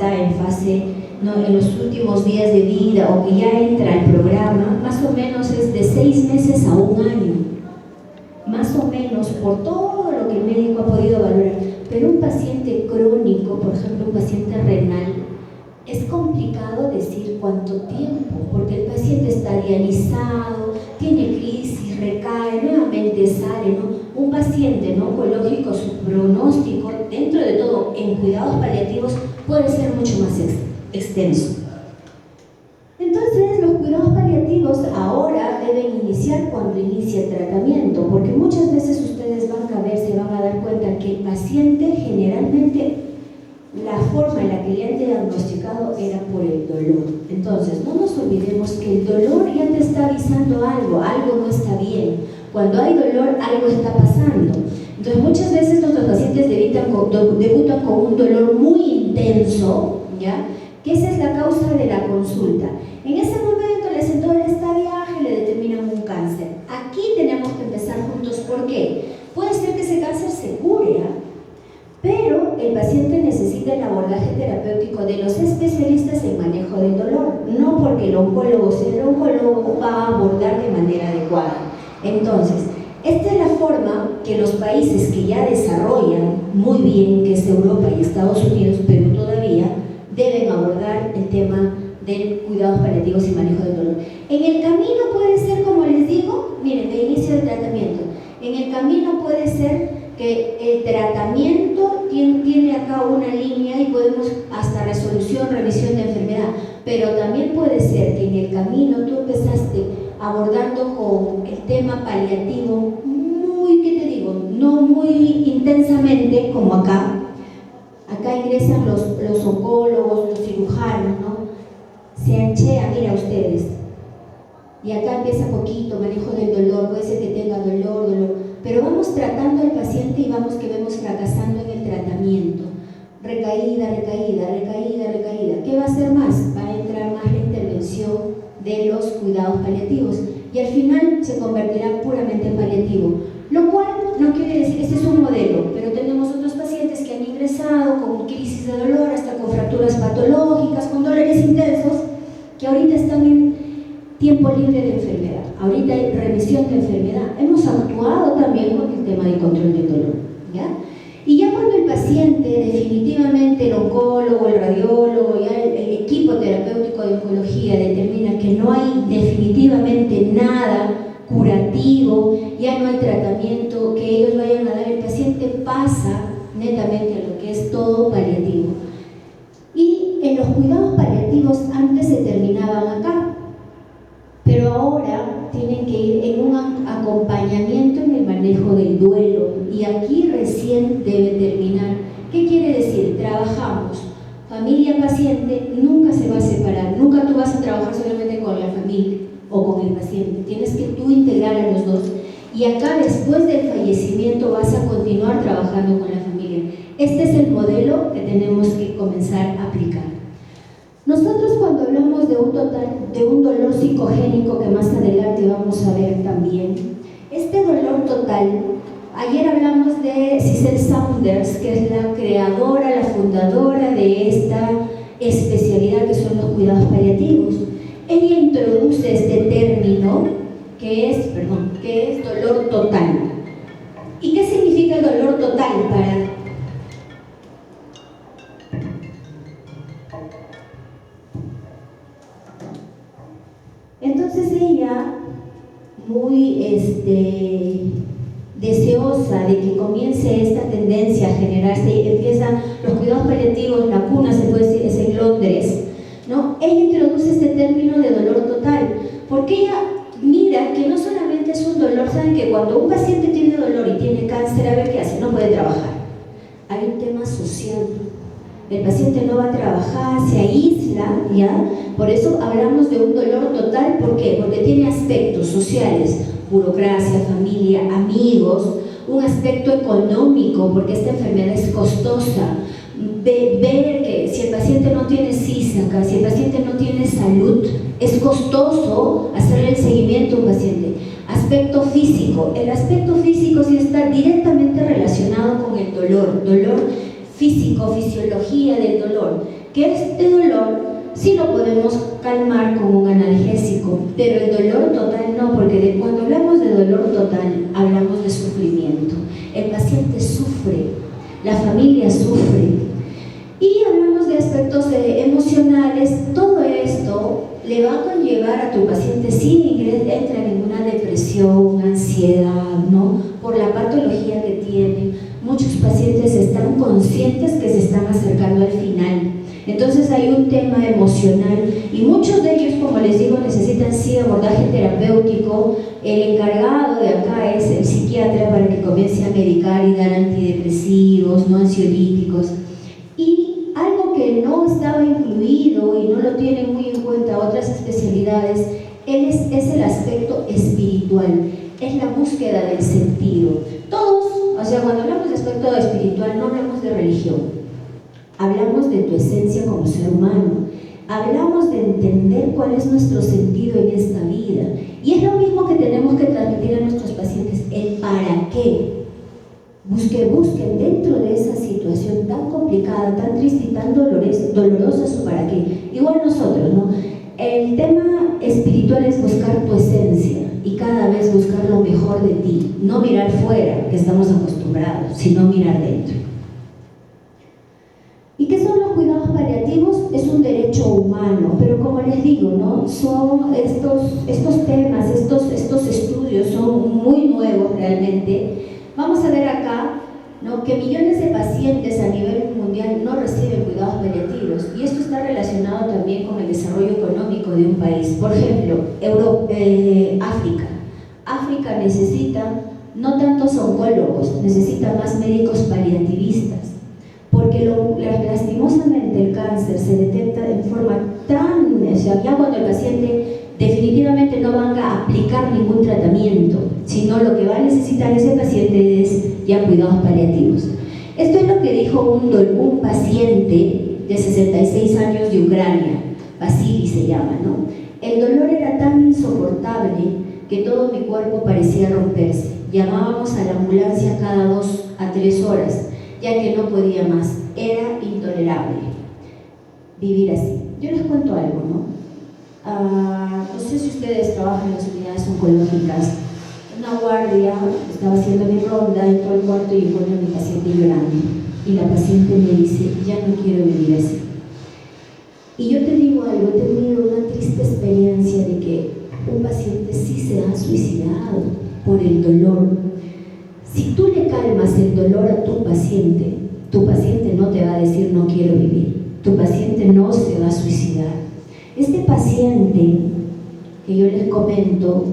está en fase, ¿no?, en los últimos días de vida o que ya entra al programa, más o menos es de 6 meses a 1 año, más o menos, por todo lo que el médico ha podido valorar. Pero un paciente crónico, por ejemplo un paciente renal, es complicado decir cuánto tiempo, porque el paciente está dializado, tiene crisis, recae, nuevamente sale, ¿no? Un paciente no oncológico, su pronóstico, dentro de todo, en cuidados paliativos, puede ser mucho más extenso. Entonces, los cuidados paliativos ahora deben iniciar cuando inicia el tratamiento, porque muchas veces ustedes van a ver, se van a dar cuenta que el paciente generalmente, la forma en la que le han diagnosticado era por el dolor. Entonces, no nos olvidemos que el dolor ya te está avisando algo no está bien. Cuando hay dolor, algo está pasando. Entonces, muchas veces nuestros pacientes debutan con un dolor muy intenso, ¿ya?, que esa es la causa de la consulta. En ese momento le hacen todo el estadiaje y le determinan un cáncer. Aquí tenemos que empezar juntos. ¿Por qué? Puede ser que ese cáncer se cure, pero el paciente necesita el abordaje terapéutico de los especialistas en manejo del dolor, no porque el oncólogo va a abordar de manera adecuada. Entonces, esta es la forma que los países que ya desarrollan muy bien, que es Europa y Estados Unidos, Perú todavía, deben abordar el tema de cuidados paliativos y manejo del dolor. En el camino puede ser, como les digo, miren, de inicio del tratamiento, en el camino puede ser que el tratamiento tiene acá una línea y podemos hasta resolución, revisión de enfermedad, pero también puede ser que en el camino tú empezaste abordando con el tema paliativo muy, ¿qué te digo?, no muy intensamente como acá. Acá ingresan los oncólogos, los cirujanos, ¿no? Se anchea, mira ustedes. Y acá empieza poquito, manejo del dolor, puede ser que tenga dolor, pero vamos tratando al paciente y vemos fracasando en el tratamiento. Recaída. ¿Qué va a hacer más? Va a entrar más la intervención de los cuidados paliativos y al final se convertirá puramente en paliativo. Lo cual no quiere decir, este es un modelo, pero tenemos otros pacientes que han ingresado con crisis de dolor, hasta con fracturas patológicas, con dolores intensos, que ahorita están en tiempo libre de enfermedad, ahorita hay remisión de enfermedad. Hemos actuado también con el tema de control del dolor, ¿ya? Y ya cuando el paciente, definitivamente el oncólogo, el radiólogo, ya el equipo terapéutico de oncología determina que no hay definitivamente nada curativo, ya no hay tratamiento que ellos vayan a dar, el paciente pasa netamente a lo que es todo paliativo. Y en los cuidados paliativos antes se terminaban acá, pero ahora tienen que ir en un acompañamiento en el manejo del duelo, y aquí recién debe terminar. ¿Qué quiere decir? Trabajamos familia-paciente, nunca se va a separar, nunca tú vas a trabajar solamente con la familia o con el paciente, tienes que tú integrar a los dos, y acá después del fallecimiento vas a continuar trabajando con la familia. Este es el modelo que tenemos que comenzar a aplicar. Nosotros cuando hablamos de un dolor psicogénico, que más adelante vamos a ver también, este dolor total, ayer hablamos de Cecil Saunders, que es la creadora, la fundadora de esta especialidad que son los cuidados paliativos. Ella introduce este término que es dolor total. ¿Y qué significa el dolor total para? Entonces ella, muy deseosa de que comience esta tendencia a generarse, empiezan los cuidados paliativos, la cuna se puede decir, es en Londres, ¿no? Ella introduce este término de dolor total, porque ella mira que no solamente es un dolor, saben que cuando un paciente tiene dolor y tiene cáncer, a ver qué hace, no puede trabajar. Hay un tema social. El paciente no va a trabajar, se aísla, ¿ya? Por eso hablamos de un dolor total. ¿Por qué? Porque tiene aspectos sociales, burocracia, familia, amigos, un aspecto económico, porque esta enfermedad es costosa. Ver que si el paciente no tiene CISACA, si el paciente no tiene salud, es costoso hacerle el seguimiento a un paciente. Aspecto físico, el aspecto físico sí está directamente relacionado con el dolor físico, fisiología del dolor. que este dolor sí lo podemos calmar con un analgésico, pero el dolor total no, porque cuando hablamos de dolor total, hablamos de sufrimiento. El paciente sufre, la familia sufre, y hablamos de aspectos emocionales. Todo esto le va a conllevar a tu paciente, si entra en una depresión, ansiedad, ¿no? Por la patología que tiene. Muchos pacientes están conscientes que se están acercando al final. Entonces hay un tema emocional y muchos de ellos, como les digo, necesitan sí abordaje terapéutico. El encargado de acá es el psiquiatra para que comience a medicar y dar antidepresivos, no ansiolíticos. Y algo que no estaba incluido y no lo tienen muy en cuenta otras especialidades es el aspecto espiritual, es la búsqueda del sentido. Todos, o sea, cuando hablamos de aspecto espiritual no hablamos de religión, hablamos de tu esencia como ser humano, hablamos de entender cuál es nuestro sentido en esta vida. Y es lo mismo que tenemos que transmitir a nuestros pacientes, el para qué. Busquen dentro de esa situación tan complicada, tan triste y tan dolorosa su para qué. Igual nosotros, ¿no? El tema espiritual es buscar tu esencia y cada vez buscar lo mejor de ti, no mirar fuera, que estamos acostumbrados, sino mirar dentro. ¿Y qué son los cuidados paliativos? Es un derecho humano, pero como les digo, ¿no? Son estos temas, estos estudios son muy nuevos realmente. Vamos a ver acá, ¿no?, que millones de pacientes a nivel mundial no reciben cuidados paliativos, y esto está relacionado también con el desarrollo económico de un país. Por ejemplo, África. África necesita no tantos oncólogos, necesita más médicos paliativistas, porque lastimosamente el cáncer se detecta en forma tan, o sea, ya cuando el paciente definitivamente no van a aplicar ningún tratamiento, sino lo que va a necesitar ese paciente es ya cuidados paliativos. Esto es lo que dijo un paciente de 66 años de Ucrania, Vasily se llama, ¿no? El dolor era tan insoportable que todo mi cuerpo parecía romperse. Llamábamos a la ambulancia cada 2 a 3 horas, ya que no podía más. Era intolerable vivir así. Yo les cuento algo, ¿no? No sé si ustedes trabajan en las unidades oncológicas. Una guardia estaba haciendo mi ronda, entró al cuarto y encuentra a mi paciente llorando. Y la paciente me dice, ya no quiero vivir así. Y yo te digo algo, he tenido una triste experiencia de que un paciente sí se ha suicidado por el dolor. Si tú le calmas el dolor a tu paciente no te va a decir no quiero vivir, tu paciente no se va a suicidar. Este paciente que yo les comento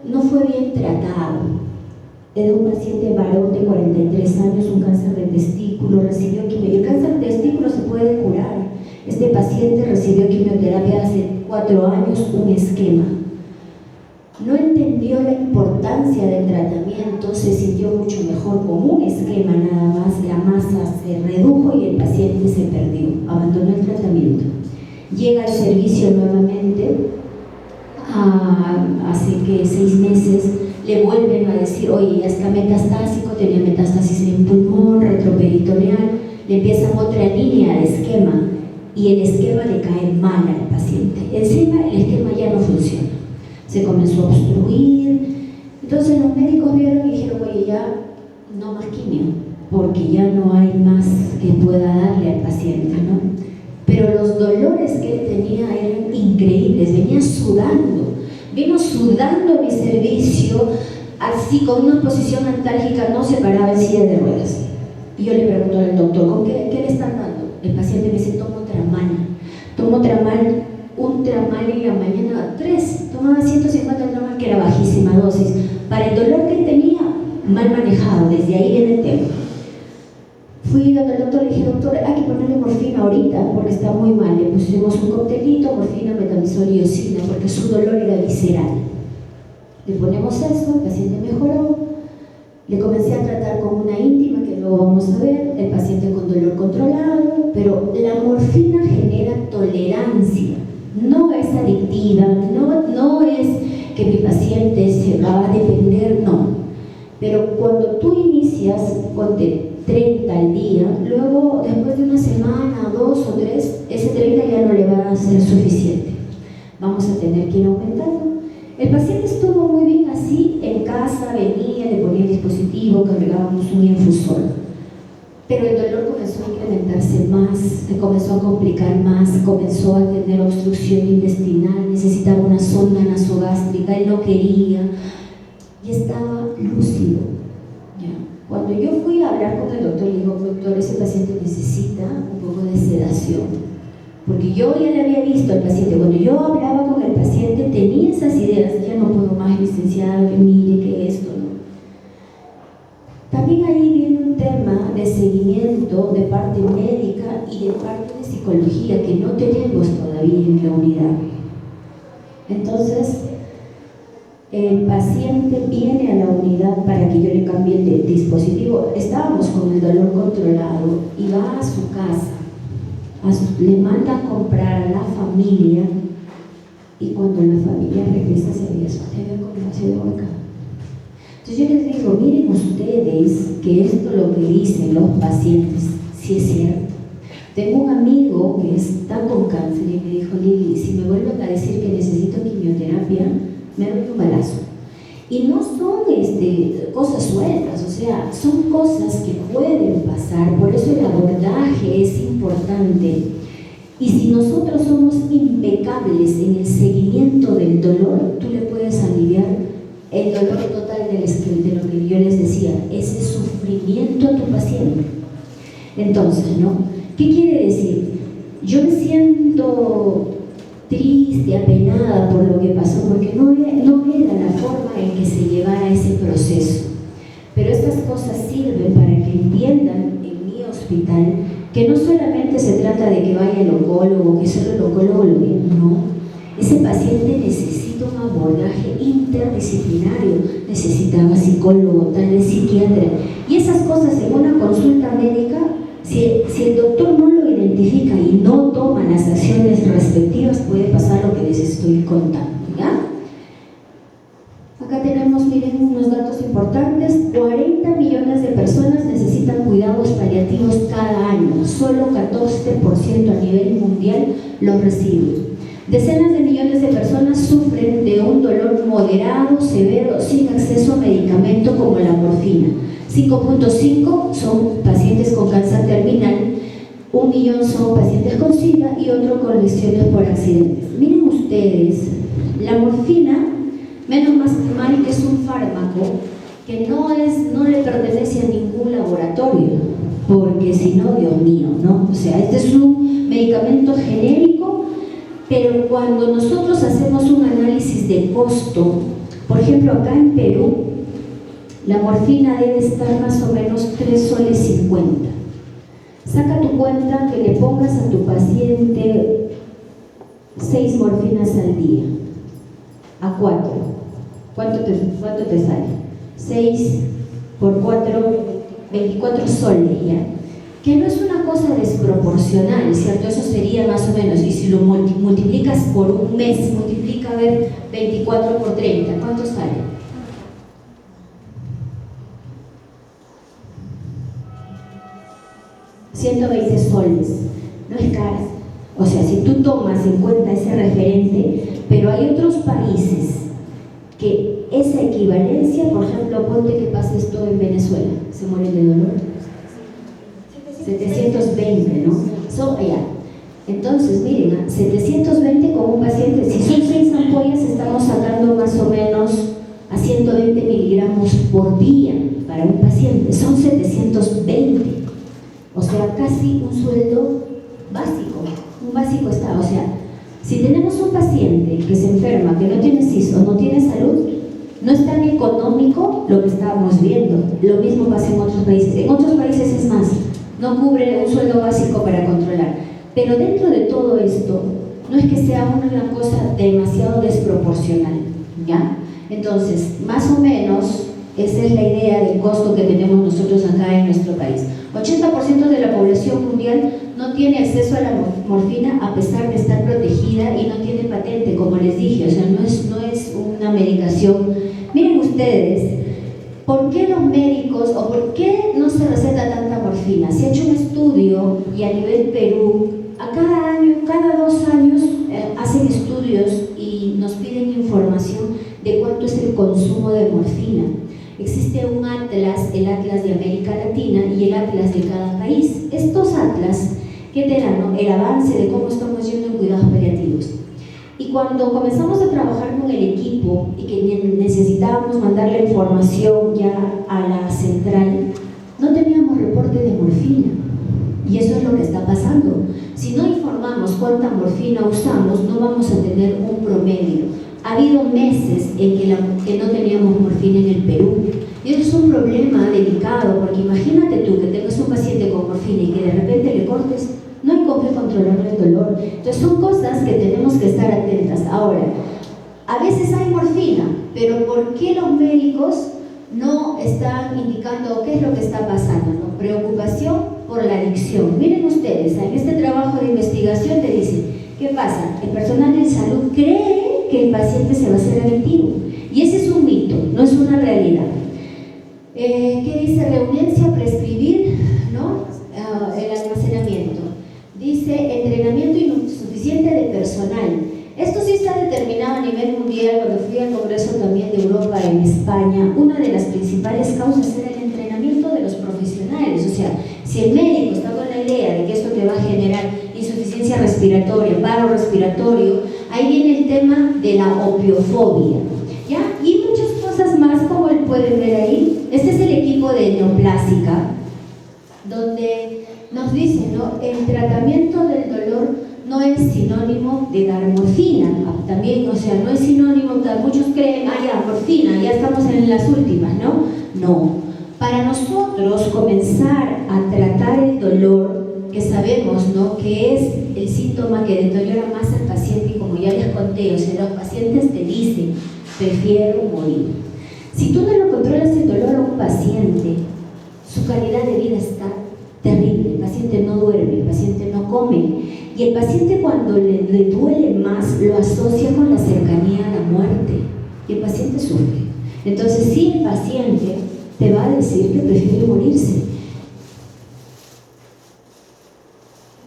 no fue bien tratado. Era un paciente varón de 43 años, un cáncer de testículo, recibió quimioterapia. El cáncer de testículo se puede curar. Este paciente recibió quimioterapia hace 4 años, un esquema. No entendió la importancia del tratamiento, se sintió mucho mejor con un esquema nada más, la masa se redujo y el paciente se perdió, abandonó el tratamiento. Llega al servicio nuevamente, hace que 6 meses, le vuelven a decir, oye, ya está metastásico, tenía metástasis en pulmón, retroperitoneal, le empiezan otra línea de esquema y el esquema le cae mal al paciente. Encima el esquema ya no funciona, se comenzó a obstruir. Entonces los médicos vieron y dijeron, oye, ya no más quimio, porque ya no hay más que pueda darle al paciente, ¿no? Pero los dolores que él tenía eran increíbles, venía sudando, vino sudando mi servicio, así con una posición antálgica, no se paraba en silla de ruedas. Y yo le pregunto al doctor, ¿con qué le están dando? El paciente me dice, tomo tramal, un tramal en la mañana, 3, tomaba 150 tramal, que era bajísima dosis. Para el dolor que él tenía, mal manejado, desde ahí viene el tema. Fui donde el doctor, le dije, doctor, hay que ponerle morfina ahorita porque está muy mal. Le pusimos un coctelito, morfina, metamizol y iosina, porque su dolor era visceral. Le ponemos eso, el paciente mejoró. Le comencé a tratar con una íntima, que luego vamos a ver, el paciente con dolor controlado, pero la morfina genera tolerancia, no es adictiva, no es que mi paciente se va a depender, no. Pero cuando tú inicias, 30 al día, luego después de una semana, 2 o 3, ese 30 ya no le va a ser suficiente. Vamos a tener que ir aumentando. El paciente estuvo muy bien así, en casa, venía, le ponía el dispositivo, cargábamos un infusor. Pero el dolor comenzó a incrementarse más, se comenzó a complicar más, comenzó a tener obstrucción intestinal, necesitaba una sonda nasogástrica, él no quería y estaba lúcido. ¿Ya? Cuando yo fui a hablar con el doctor, le digo, doctor, ese paciente necesita un poco de sedación. Porque yo ya le había visto al paciente, cuando yo hablaba con el paciente tenía esas ideas, ya no puedo más, licenciado, que mire, que esto, ¿no? También ahí viene un tema de seguimiento de parte médica y de parte de psicología que no tenemos todavía en la unidad. Entonces, el paciente viene a la unidad para que yo le cambie el dispositivo. Estábamos con el dolor controlado y va a su casa. Le manda a comprar a la familia y cuando la familia regresa se había ahorcado. Entonces yo les digo, miren ustedes que esto es lo que dicen los pacientes, si es cierto. Tengo un amigo que está con cáncer y me dijo, Lili, si me vuelven a decir que necesito quimioterapia, me doy un balazo. Y no son cosas sueltas, o sea, son cosas que pueden pasar, por eso el abordaje es importante. Y si nosotros somos impecables en el seguimiento del dolor, tú le puedes aliviar el dolor total de lo que yo les decía, ese sufrimiento a tu paciente. Entonces, ¿no? ¿Qué quiere decir? Yo me siento triste, apenada por lo que pasó, porque no era la forma en que se llevara ese proceso. Pero estas cosas sirven para que entiendan en mi hospital que no solamente se trata de que vaya el oncólogo, que solo el oncólogo lo ve, no. Ese paciente necesita un abordaje interdisciplinario, necesitaba psicólogo, tal vez psiquiatra, y esas cosas en una consulta médica, si el doctor no lo identifica y no toma las acciones respectivas, puede pasar lo que les estoy contando, ¿ya? Acá tenemos, miren, unos datos importantes. 40 millones de personas necesitan cuidados paliativos cada año, solo 14% a nivel mundial los reciben. Decenas de millones de personas sufren de un dolor moderado, severo, sin acceso a medicamento como la morfina. 5.5 son pacientes con cáncer terminal, 1 millón son pacientes con SIDA y otro con lesiones por accidentes. Miren ustedes, la morfina, menos mal que es un fármaco que no le pertenece a ningún laboratorio, porque si no, Dios mío, ¿no? O sea, este es un medicamento genérico, pero cuando nosotros hacemos un análisis de costo, por ejemplo, acá en Perú, la morfina debe estar más o menos 3 soles 50. Saca tu cuenta que le pongas a tu paciente 6 morfinas al día, a 4. ¿Cuánto te sale? 6 por 4, 24 soles, ¿ya? Que no es una cosa desproporcional, ¿cierto? Eso sería más o menos, y si lo multiplicas por un mes, multiplica, a ver, 24 por 30, ¿cuánto sale? 120 soles, no es cara. O sea, si tú tomas en cuenta ese referente, pero hay otros países que esa equivalencia, por ejemplo, ponte que pase esto en Venezuela, se mueren de dolor. 720, ¿no? Entonces, miren, 720 con un paciente, si son 6 ampollas, estamos sacando más o menos a 120 miligramos por día para un paciente, son 720, o sea, casi un sueldo básico, un básico está, o sea, si tenemos un paciente que se enferma, que no tiene CIS o no tiene salud, no es tan económico lo que estábamos viendo. Lo mismo pasa en otros países. En otros países es más, no cubre un sueldo básico para controlar. Pero dentro de todo esto, no es que sea una cosa demasiado desproporcional, ¿ya? Entonces, más o menos, esa es la idea del costo que tenemos nosotros acá en nuestro país. 80% de la población mundial no tiene acceso a la morfina a pesar de estar protegida y no tiene patente, como les dije, o sea, no es una medicación. Miren ustedes, ¿por qué los médicos o por qué no se receta tanta morfina? Se ha hecho un estudio y a nivel Perú, a cada año, cada 2 años hacen estudios y nos piden información de cuánto es el consumo de morfina. Existe un atlas, el Atlas de América Latina y el Atlas de cada país. Estos atlas que te dan, ¿no?, el avance de cómo estamos yendo en cuidados paliativos. Y cuando comenzamos a trabajar con el equipo y que necesitábamos mandar la información ya a la central, no teníamos reporte de morfina. Y eso es lo que está pasando. Si no informamos cuánta morfina usamos, no vamos a tener un promedio. Ha habido meses en que no teníamos morfina en el Perú. Y eso es un problema delicado, porque imagínate tú que tengas un paciente con morfina y que de repente le cortes, no hay con qué controlar el dolor. Entonces son cosas que tenemos que estar atentas. Ahora, a veces hay morfina, pero ¿por qué los médicos no están indicando qué es lo que está pasando, ¿no? Preocupación por la adicción. Miren ustedes, en este trabajo de investigación te dicen, ¿qué pasa? El personal de salud cree que el paciente se va a hacer adictivo. Y ese es un mito, no es una realidad. ¿Qué dice? Renuncia a prescribir, ¿no? El almacenamiento. Dice entrenamiento insuficiente de personal. Esto sí está determinado a nivel mundial. Cuando fui al Congreso también de Europa en España, una de las principales causas era el entrenamiento de los profesionales. O sea, si el médico está con la idea de que esto te va a generar insuficiencia respiratoria, paro respiratorio, ahí viene el tema de la opiofobia, ¿ya? Y muchas cosas más, como pueden ver ahí. Este es el equipo de Neoplásica, donde nos dicen, ¿no?, el tratamiento del dolor no es sinónimo de dar morfina. También, o sea, no es sinónimo, muchos creen, ya, morfina, ya estamos en las últimas, ¿no? No. Para nosotros comenzar a tratar el dolor, que sabemos, ¿no?, que es el síntoma que deteriora más al paciente, y como ya les conté, o sea, los pacientes te dicen, prefiero morir. Si tú no lo controlas el dolor a un paciente, su calidad de vida está terrible. El paciente no duerme, el paciente no come. Y el paciente, cuando le duele más, lo asocia con la cercanía a la muerte. Y el paciente sufre. Entonces, sí, el paciente te va a decir que prefiere morirse.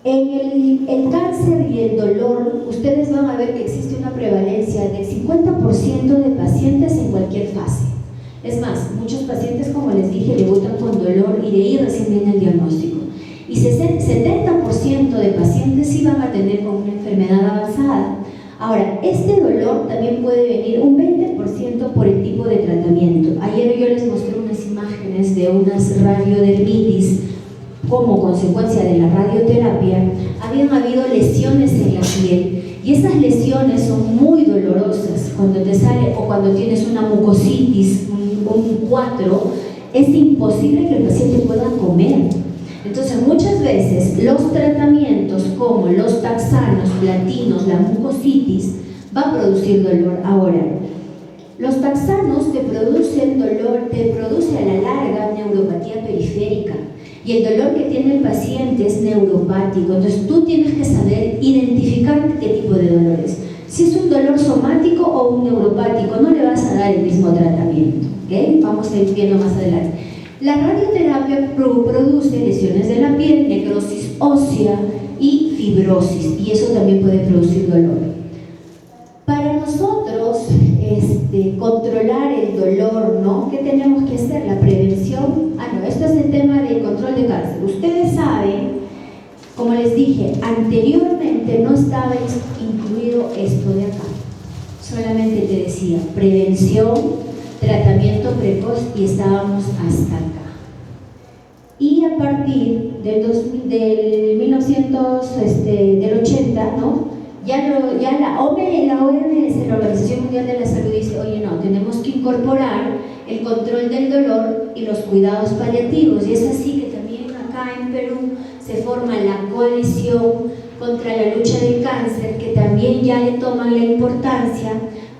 En el cáncer y el dolor, ustedes van a ver que existe una prevalencia del 50% de pacientes en cualquier fase. Es más, muchos pacientes, como les dije, debutan con dolor y de ahí recién viene el diagnóstico. Y 70% de pacientes sí van a tener con una enfermedad avanzada. Ahora, este dolor también puede venir un 20% por el tipo de tratamiento. Ayer yo les mostré unas imágenes de unas radiodermitis como consecuencia de la radioterapia. Habían habido lesiones en la piel y esas lesiones son muy dolorosas. Cuando te sale o cuando tienes una mucositis, un 4, es imposible que el paciente pueda comer. Entonces, muchas veces los tratamientos como los taxanos, platinos, la mucositis, va a producir dolor. Ahora, los taxanos te producen dolor, te produce a la larga neuropatía periférica, y el dolor que tiene el paciente es neuropático. Entonces, tú tienes que saber identificar qué tipo de dolor es. Si es un dolor somático o un neuropático, no le vas a dar el mismo tratamiento, ¿ok? Vamos a ir viendo más adelante. La radioterapia produce lesiones de la piel, necrosis ósea y fibrosis, y eso también puede producir dolor. Para nosotros controlar el dolor, ¿no?, ¿qué tenemos que hacer? La prevención. Esto es el tema del control de cáncer. Ustedes saben, como les dije, anteriormente no estaba incluido esto de acá. Solamente te decía prevención, tratamiento precoz, y estábamos hasta acá. Y a partir del 80, ¿no?, ya la OMS, la Organización Mundial de la Salud, dice, oye, no, tenemos que incorporar el control del dolor y los cuidados paliativos. Y es así que también acá en Perú se forma la coalición contra la lucha del cáncer, que también ya le toman la importancia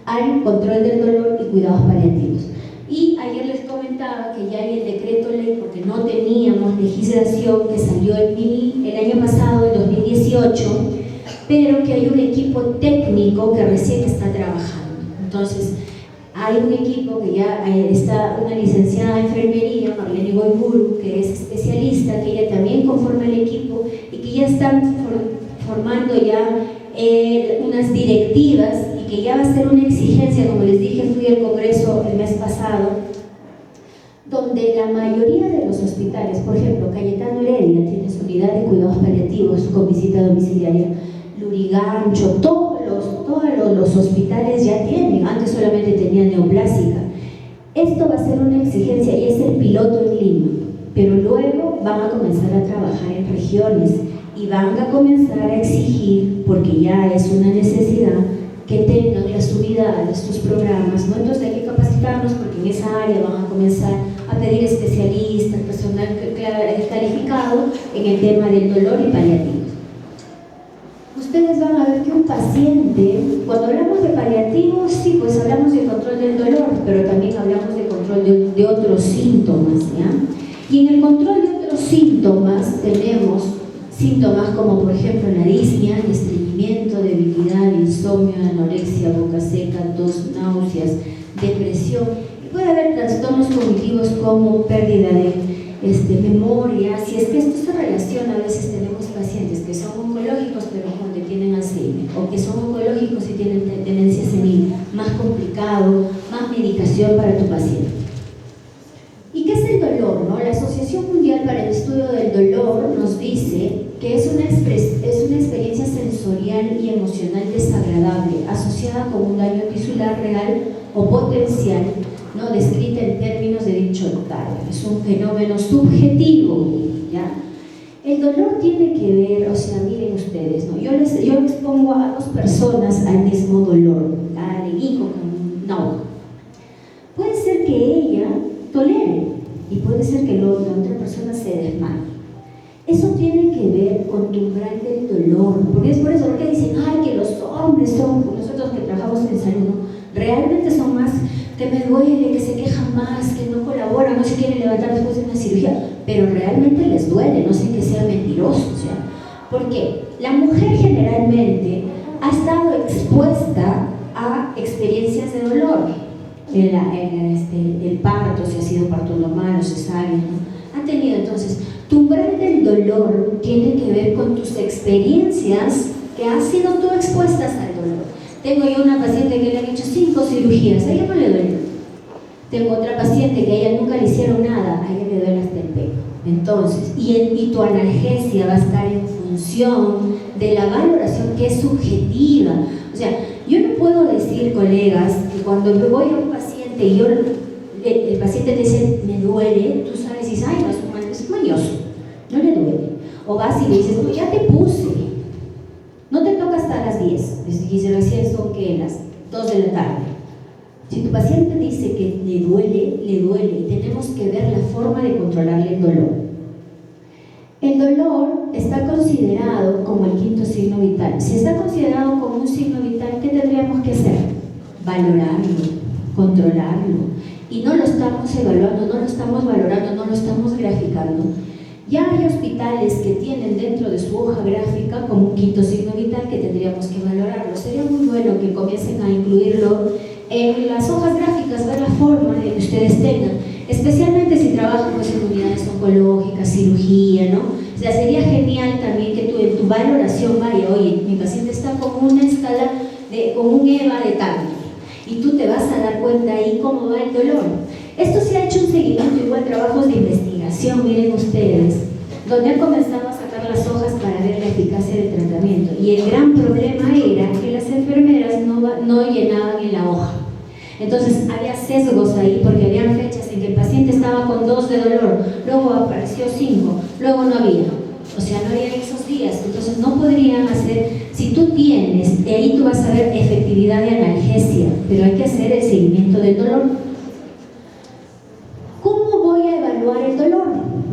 al control del dolor y cuidados paliativos. Y ayer les comentaba que ya hay el decreto ley, porque no teníamos legislación, que salió el año pasado, el 2018, pero que hay un equipo técnico que recién está trabajando. Entonces, hay un equipo que ya está una licenciada en enfermería, Marlene Goiburu, que es especialista, que ella también conforma el equipo y que ya están formando ya unas directivas y que ya va a ser una exigencia. Como les dije, fui al Congreso el mes pasado, donde la mayoría de los hospitales, por ejemplo, Cayetano Heredia tiene su unidad de cuidados paliativos con visita domiciliaria, Lurigancho, todos los hospitales ya tienen, antes solamente tenían neoplásica. Esto va a ser una exigencia y es el piloto en Lima, pero luego van a comenzar a trabajar en regiones y van a comenzar a exigir, porque ya es una necesidad, que tengan la subida de estos programas, ¿no? Entonces hay que capacitarnos porque en esa área van a comenzar a pedir especialistas, personal calificado en el tema del dolor y paliativos. Ustedes van a ver que un paciente, cuando hablamos de paliativos, sí, pues hablamos de control del dolor, pero también hablamos de control de otros síntomas, ¿ya? Y en el control de otros síntomas tenemos síntomas como por ejemplo la disnea, estreñimiento, debilidad, insomnio, anorexia, boca seca, tos, náuseas, depresión. Y puede haber trastornos cognitivos como pérdida de memoria. Si es que esto se relaciona, a veces tenemos pacientes que son oncológicos pero donde tienen Alzheimer, o que son oncológicos y tienen demencia senil, más complicado, más medicación para tu paciente. ¿Y qué es el dolor, no? La Asociación Mundial para el Estudio del Dolor nos dice que es una experiencia sensorial y emocional desagradable, asociada con un daño tisular real o potencial, ¿no? Descrita en términos de dicho tal. Es un fenómeno subjetivo, ¿ya? El dolor tiene que ver, o sea, miren ustedes, ¿no? Yo les pongo a dos personas al mismo dolor, a alguien con no. Puede ser que ella tolere y puede ser que la otra persona se desmaye. Eso tiene que ver con tu umbral del dolor, porque es por eso que dicen, ay, que los hombres son, nosotros que trabajamos en salud, ¿no? Realmente son más, que me duele, que se quejan más, que no colaboran, no se quieren levantar después de una cirugía, pero realmente les duele, no sé que sean mentirosos, ¿ya? Porque la mujer generalmente ha estado expuesta a experiencias de dolor, el parto, si ha sido parto normal o cesárea, ¿no? Ha tenido, entonces, tu umbral del dolor tiene que ver con tus experiencias que has sido tú expuestas al dolor. Tengo yo una paciente que le han hecho 5 cirugías, a ella no le duele. Tengo otra paciente que a ella nunca le hicieron nada, a ella le duele hasta el pelo. Entonces, y tu analgesia va a estar en función de la valoración que es subjetiva. O sea, yo no puedo decir, colegas, que cuando yo voy a un paciente y el paciente te dice, me duele, tú sabes y dices, ay, no, es mañoso, no le duele. O vas y le dices, no, ya te puse, no te toca hasta las 10, y recién son que las 2 de la tarde. Si tu paciente dice que le duele, y tenemos que ver la forma de controlarle el dolor. El dolor está considerado como el 5.º signo vital. Si está considerado como un signo vital, ¿qué tendríamos que hacer? Valorarlo, controlarlo. Y no lo estamos evaluando, no lo estamos valorando, no lo estamos graficando. Ya hay hospitales que tienen dentro de su hoja gráfica como un 5.º signo vital que tendríamos que valorarlo. Sería muy bueno que comiencen a incluirlo en las hojas gráficas, ver la forma de que ustedes tengan, especialmente si trabajan pues, en unidades oncológicas, cirugía, ¿no? O sea, sería genial también que tú en tu valoración vaya, oye, mi paciente está con una escala, con un EVA de tanto, y tú te vas a dar cuenta ahí cómo va el dolor. Esto se ha hecho un seguimiento, igual trabajos de investigación, miren ustedes, donde han comenzado a sacar las hojas para ver la eficacia del tratamiento. Y el gran problema era que las enfermeras no llenaban en la hoja. Entonces había sesgos ahí porque había fechas en que el paciente estaba con 2 de dolor, luego apareció 5, luego no había. O sea, no había esos días, entonces no podrían hacer, si tú tienes, de ahí tú vas a ver efectividad de analgesia, pero hay que hacer el seguimiento del dolor. ¿Cómo voy a evaluar el dolor?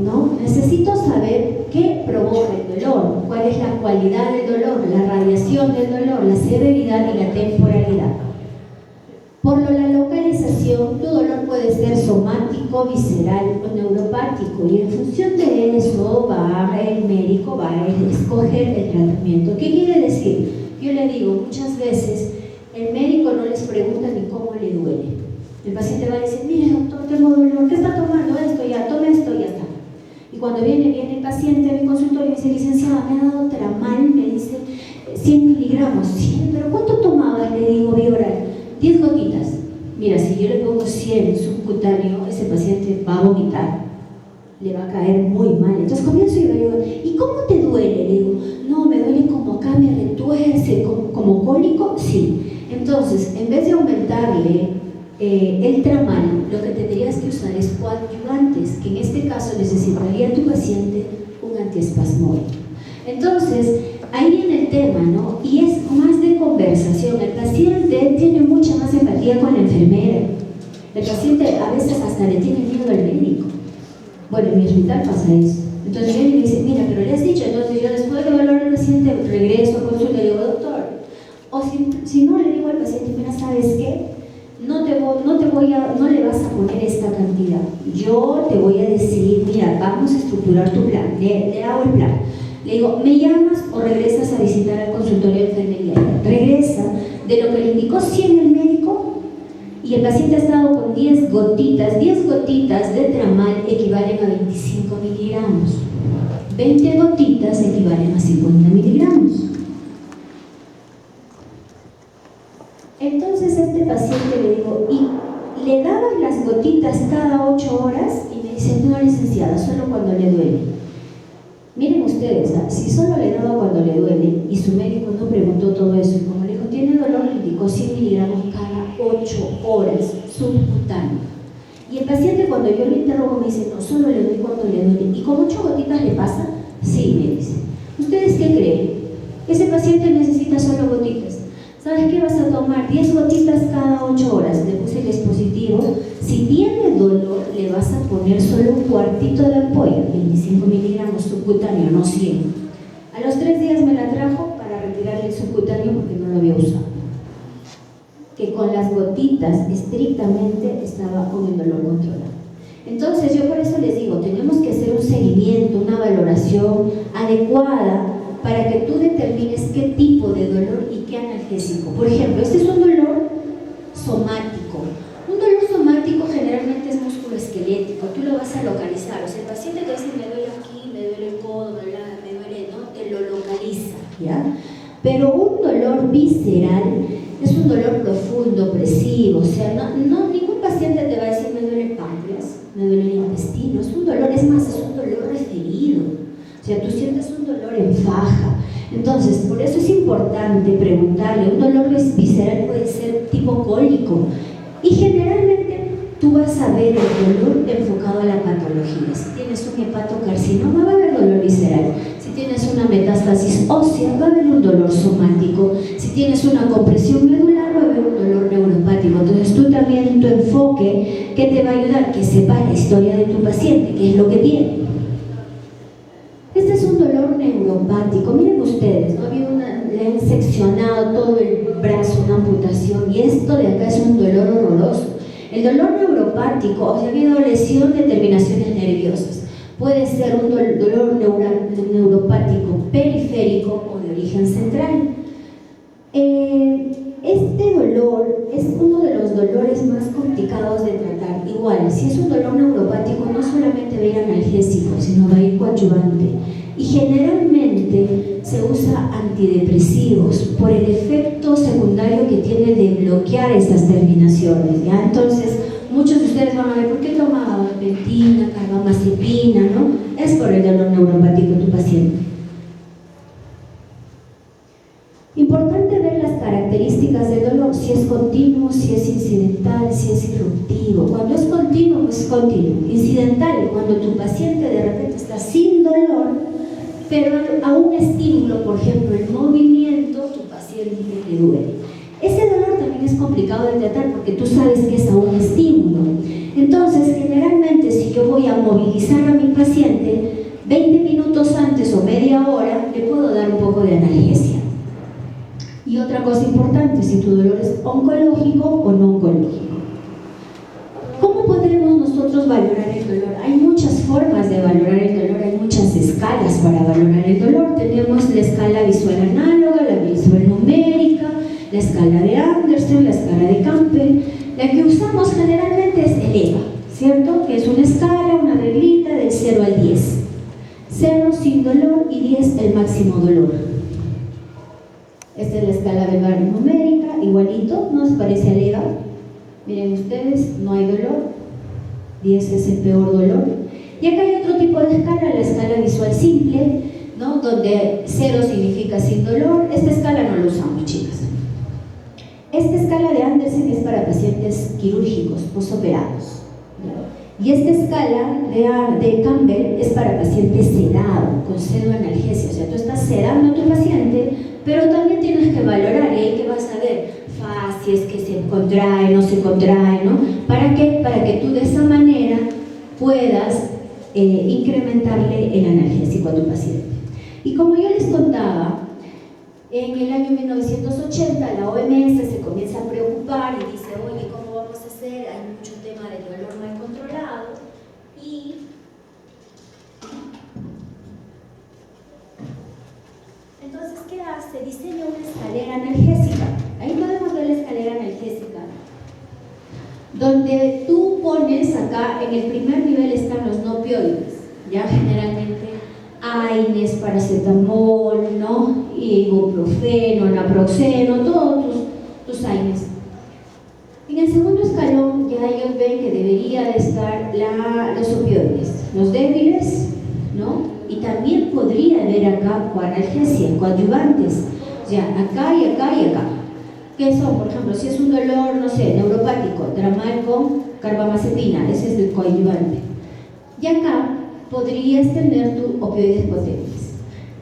¿No? Necesito saber qué provoca el dolor, cuál es la cualidad del dolor, la radiación del dolor, la severidad y la temporalidad. Por la localización, tu dolor puede ser somático, visceral o neuropático, y en función de eso el médico va a escoger el tratamiento. ¿Qué quiere decir? Yo le digo, muchas veces el médico no les pregunta ni cómo le duele, El paciente va a decir, mire doctor, tengo dolor, ¿qué está tomando? Esto, ya, tome esto, ya está. Y cuando viene el paciente a mi consultorio y me dice, licenciada, me ha dado Tramal, me dice 100 miligramos. Sí, pero ¿cuánto tomabas? Le digo, vía oral, 10 gotitas. Mira, si yo le pongo 100 subcutáneo, ese paciente va a vomitar, le va a caer muy mal. Entonces comienzo y le digo, ¿y cómo te duele? Le digo, no, me duele como acá, me retuerce, como cólico. Sí. Entonces, en vez de aumentarle el Tramal, lo que tendrías que usar es coadyuvantes, que en este caso necesitaría tu paciente un antiespasmódico. Entonces, ahí viene el tema, ¿no? Y es más de conversación. El paciente tiene mucha más empatía con la enfermera. El paciente a veces hasta le tiene miedo al médico. Bueno, en mi hospital pasa eso. Entonces él me dice, mira, pero le has dicho. Entonces yo después de evaluar al paciente regreso a consulta y le digo, doctor, o si no le digo al paciente, mira, ¿sabes qué? No le vas a poner esta cantidad. Yo te voy a decir, mira, vamos a estructurar tu plan. Le hago el plan. Le digo, ¿me llamas o regresas a visitar al consultorio de enfermería? Regresa de lo que le indicó 100 el médico y el paciente ha estado con 10 gotitas. 10 gotitas de Tramal equivalen a 25 miligramos. 20 gotitas equivalen a 50 miligramos. Entonces a este paciente le digo, ¿y le dabas las gotitas cada 8 horas? Y me dice, no, licenciada, solo cuando le duele. Miren ustedes, si solo le daba cuando le duele y su médico no preguntó todo eso, y como le dijo, tiene dolor, le indicó 100 miligramos cada 8 horas subcutáneo. Y el paciente cuando yo lo interrogo me dice, no, solo le doy cuando le duele. ¿Y con 8 gotitas le pasa? Sí, me dice. ¿Ustedes qué creen? Ese paciente necesita solo gotitas. ¿Sabes qué? Vas a tomar 10 gotitas cada 8 horas. Le puse el dispositivo. Si tiene dolor, le vas a poner solo un cuartito de ampolla, 25 miligramos subcutáneo, no 100. A los 3 días me la trajo para retirarle el subcutáneo porque no lo había usado. Que con las gotitas estrictamente estaba con el dolor controlado. Entonces yo por eso les digo, tenemos que hacer un seguimiento, una valoración adecuada para que tú determines qué tipo de dolor y qué analgésico. Por ejemplo, este es un dolor somático. Un dolor somático generalmente es musculoesquelético, tú lo vas a localizar. O sea, el paciente te dice, me duele aquí, me duele el codo, me duele, ¿no? Te lo localiza, ¿ya? Pero un dolor visceral es un dolor profundo, opresivo. O sea, ningún paciente te va a decir, me duele el páncreas, me duele el intestino. Es un dolor, es más, es un dolor referido. O sea, tú sientes un dolor en faja. Entonces, por eso es importante preguntarle. Un dolor visceral puede ser tipo cólico. Y generalmente tú vas a ver el dolor enfocado a la patología. Si tienes un hepatocarcinoma, va a haber dolor visceral. Si tienes una metástasis ósea, va a haber un dolor somático. Si tienes una compresión medular, va a haber un dolor neuropático. Entonces, tú también, tu enfoque, ¿qué te va a ayudar? Que sepas la historia de tu paciente, qué es lo que tiene. Este es un dolor neuropático. Miren ustedes, ¿no? Le han seccionado todo el brazo, una amputación, y esto de acá es un dolor horroroso. El dolor neuropático, o sea, ha habido lesión de terminaciones nerviosas. Puede ser un dolor neuropático periférico o de origen central. Este dolor es uno de los dolores más complicados de tratar. Igual, si es un dolor neuropático, no solamente va a ir analgésico, sino va a ir coadyuvante. Y generalmente se usa antidepresivos por el efecto secundario que tiene de bloquear estas terminaciones, ¿ya? Entonces, muchos de ustedes van a ver, ¿por qué toma gabapentina, carbamazepina, no? Es por el dolor neuropático de tu paciente. Importante ver las características del dolor, si es continuo, si es incidental, si es irruptivo. Cuando es continuo, pues es continuo. Incidental, cuando tu paciente de repente está sin dolor, pero a un estímulo, por ejemplo, el movimiento, tu paciente le duele. Ese dolor también es complicado de tratar porque tú sabes que es a un estímulo. Entonces, generalmente, si yo voy a movilizar a mi paciente, 20 minutos antes o media hora, le puedo dar un poco de analgesia. Y otra cosa importante, si tu dolor es oncológico o no oncológico. ¿Cómo podremos nosotros valorar el dolor? Hay muchas formas de valorar el dolor, hay muchas escalas para valorar el dolor. Tenemos la escala visual análoga, la visual numérica, la escala de Anderson, la escala de Campbell. La que usamos generalmente es el EVA, ¿cierto? Que es una escala, una reglita del 0 al 10. 0 sin dolor y 10 el máximo dolor. Esta es la escala verbal numérica, igualito, no se parece al EVA. Miren ustedes, no hay dolor, 10 es el peor dolor. Y acá hay otro tipo de escala, la escala visual simple, ¿no? Donde 0 significa sin dolor. Esta escala no la usamos, chicas. Esta escala de Andersen es para pacientes quirúrgicos, posoperados. Y esta escala de Campbell es para pacientes sedados, con pseudoanalgesia. O sea, tú estás sedando a tu paciente, pero también tienes que valorar, y ahí que vas a ver facies que se contrae, no se contrae, ¿no? ¿Para qué? Para que tú de esa manera puedas incrementarle el analgésico a tu paciente. Y como yo les contaba, en el año 1980 la OMS se comienza a preocupar y dice, oye, ¿cómo vamos a hacer? Hay mucho tema del dolor mal controlado y entonces, ¿qué hace? Diseña una escalera analgésica. Ahí podemos ver la escalera analgésica, donde tú pones acá, en el primer nivel están los no opioides, ya generalmente AINES, paracetamol, ¿no? Ibuprofeno, naproxeno, todos tus AINES. En el segundo escalón ya ellos ven que debería de estar los opioides, los débiles, ¿no? Y también podría haber acá coanalgesia, coadyuvantes, ya acá y acá y acá. ¿Qué son? Por ejemplo, si es un dolor, no sé, neuropático, tramal con carbamazepina, ese es el coadyuvante. Y acá podrías tener tus opioides potentes.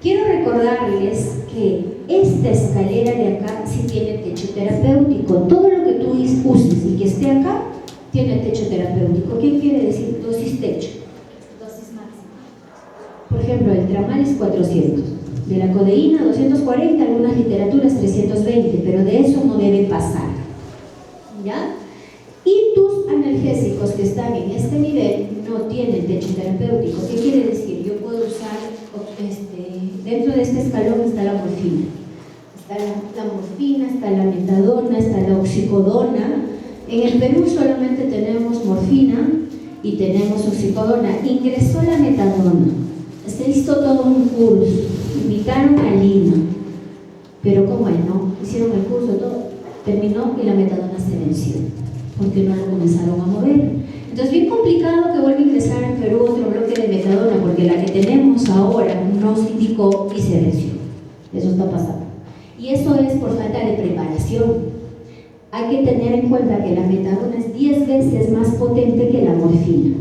Quiero recordarles que esta escalera de acá sí tiene techo terapéutico. Todo lo que tú uses y que esté acá tiene techo terapéutico. ¿Qué quiere decir? Dosis techo. Dosis máxima. Por ejemplo, el tramal es 400. De la codeína 240, algunas literaturas 320, pero de eso no debe pasar. ¿Ya? Y tus analgésicos que están en este nivel no tienen techo terapéutico. ¿Qué quiere decir? Yo puedo usar, dentro de este escalón está la morfina. Está la morfina, está la metadona, está la oxicodona. En el Perú solamente tenemos morfina y tenemos oxicodona. Ingresó la metadona. Se hizo todo un curso. Invitaron a Lima. Pero ¿cómo es, no? Hicieron el curso, todo. Terminó y la metadona se venció, porque no lo comenzaron a mover. Entonces, bien complicado que vuelva a ingresar en Perú otro bloque de metadona, porque la que tenemos ahora no se indicó y se venció. Eso está pasando. Y eso es por falta de preparación. Hay que tener en cuenta que la metadona es 10 veces más potente que la morfina.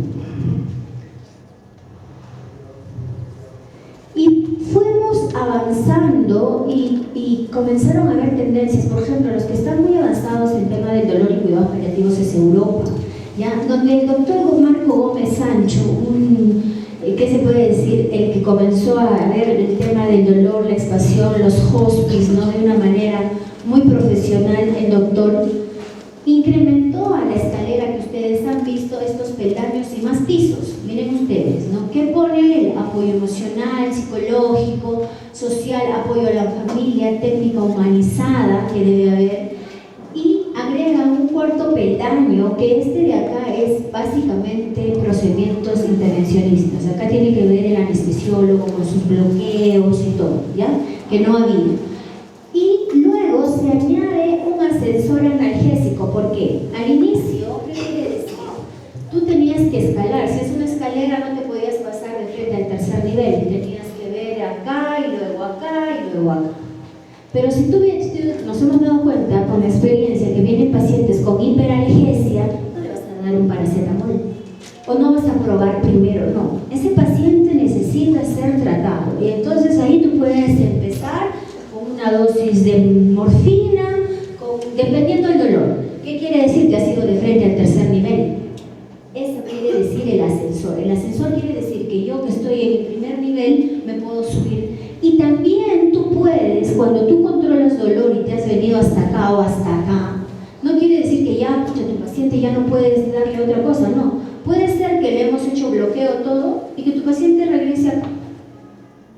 Y fuimos avanzando y comenzaron a haber tendencias. Por ejemplo, los que están muy avanzados en el tema del dolor y cuidados paliativos es Europa, ¿ya? Donde el doctor Marco Gómez Sancho, ¿qué se puede decir? El que comenzó a ver el tema del dolor, la expansión, los hospice, ¿no? De una manera muy profesional, el doctor incrementó a la escalera que ustedes han visto estos peldaños y más pisos. Miren ustedes, ¿no? ¿Qué pone él? Apoyo emocional, psicológico, social, apoyo a la familia, técnica humanizada que debe haber, y agrega un cuarto peldaño, que este de acá es básicamente procedimientos intervencionistas. Acá tiene que ver el anestesiólogo con sus bloqueos y todo, ¿ya? Que no había. Y luego se añade un ascensor analgésico. ¿Por qué? Al inicio, ¿qué quiere decir? Tú tenías que escalar. Si es una escalera, no te podías pasar de frente al tercer nivel. Tenías que ver acá y luego acá y luego acá. Pero si nos hemos dado cuenta con la experiencia que vienen pacientes con hiperalgesia, no le vas a dar un paracetamol. O no vas a probar primero, no. Ese paciente necesita ser tratado. Y entonces ahí tú puedes empezar con una dosis de morfina, dependiendo del dolor. ¿Qué quiere decir que ha sido de frente al tercer nivel? Eso quiere decir el ascensor. El ascensor quiere decir que yo que estoy en el primer nivel me puedo subir. Y también tú puedes, cuando tú controlas dolor y te has venido hasta acá o hasta acá, no quiere decir que ya, pucha, tu paciente ya no puedes darle otra cosa, no. Puede ser que le hemos hecho bloqueo todo y que tu paciente regrese acá.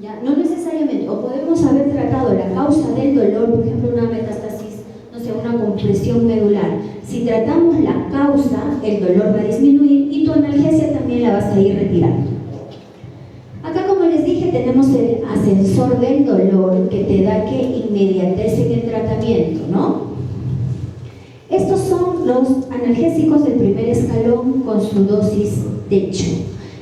¿Ya? No necesariamente, o podemos haber tratado la causa del dolor, por ejemplo, una metástasis, no sé, una compresión medular. Si tratamos la causa, el dolor va a disminuir y tu analgesia también la vas a ir retirando. Acá, como les dije, tenemos el ascensor del dolor que te da que inmediatez en el tratamiento, ¿no? Estos son los analgésicos del primer escalón con su dosis techo.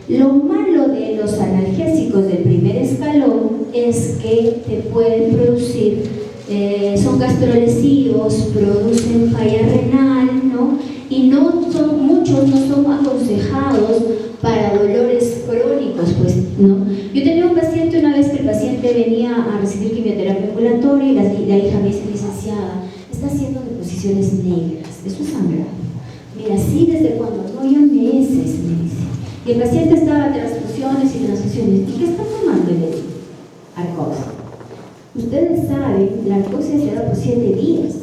Lo malo de los analgésicos del primer escalón es que te pueden producir, son gastrolesivos, producen falla renal, ¿no? Y muchos no son aconsejados para dolores crónicos, pues, ¿no? Yo tenía un paciente una vez que el paciente venía a recibir quimioterapia ambulatoria y la hija me dice: licenciada, está haciendo deposiciones negras, eso es sangrado. Mira, sí, ¿desde cuándo? No, ya meses, me dice. Y el paciente estaba en transfusiones y transfusiones. ¿Y qué está tomando el Arcox? Ustedes saben, la Arcox se da por 7 días.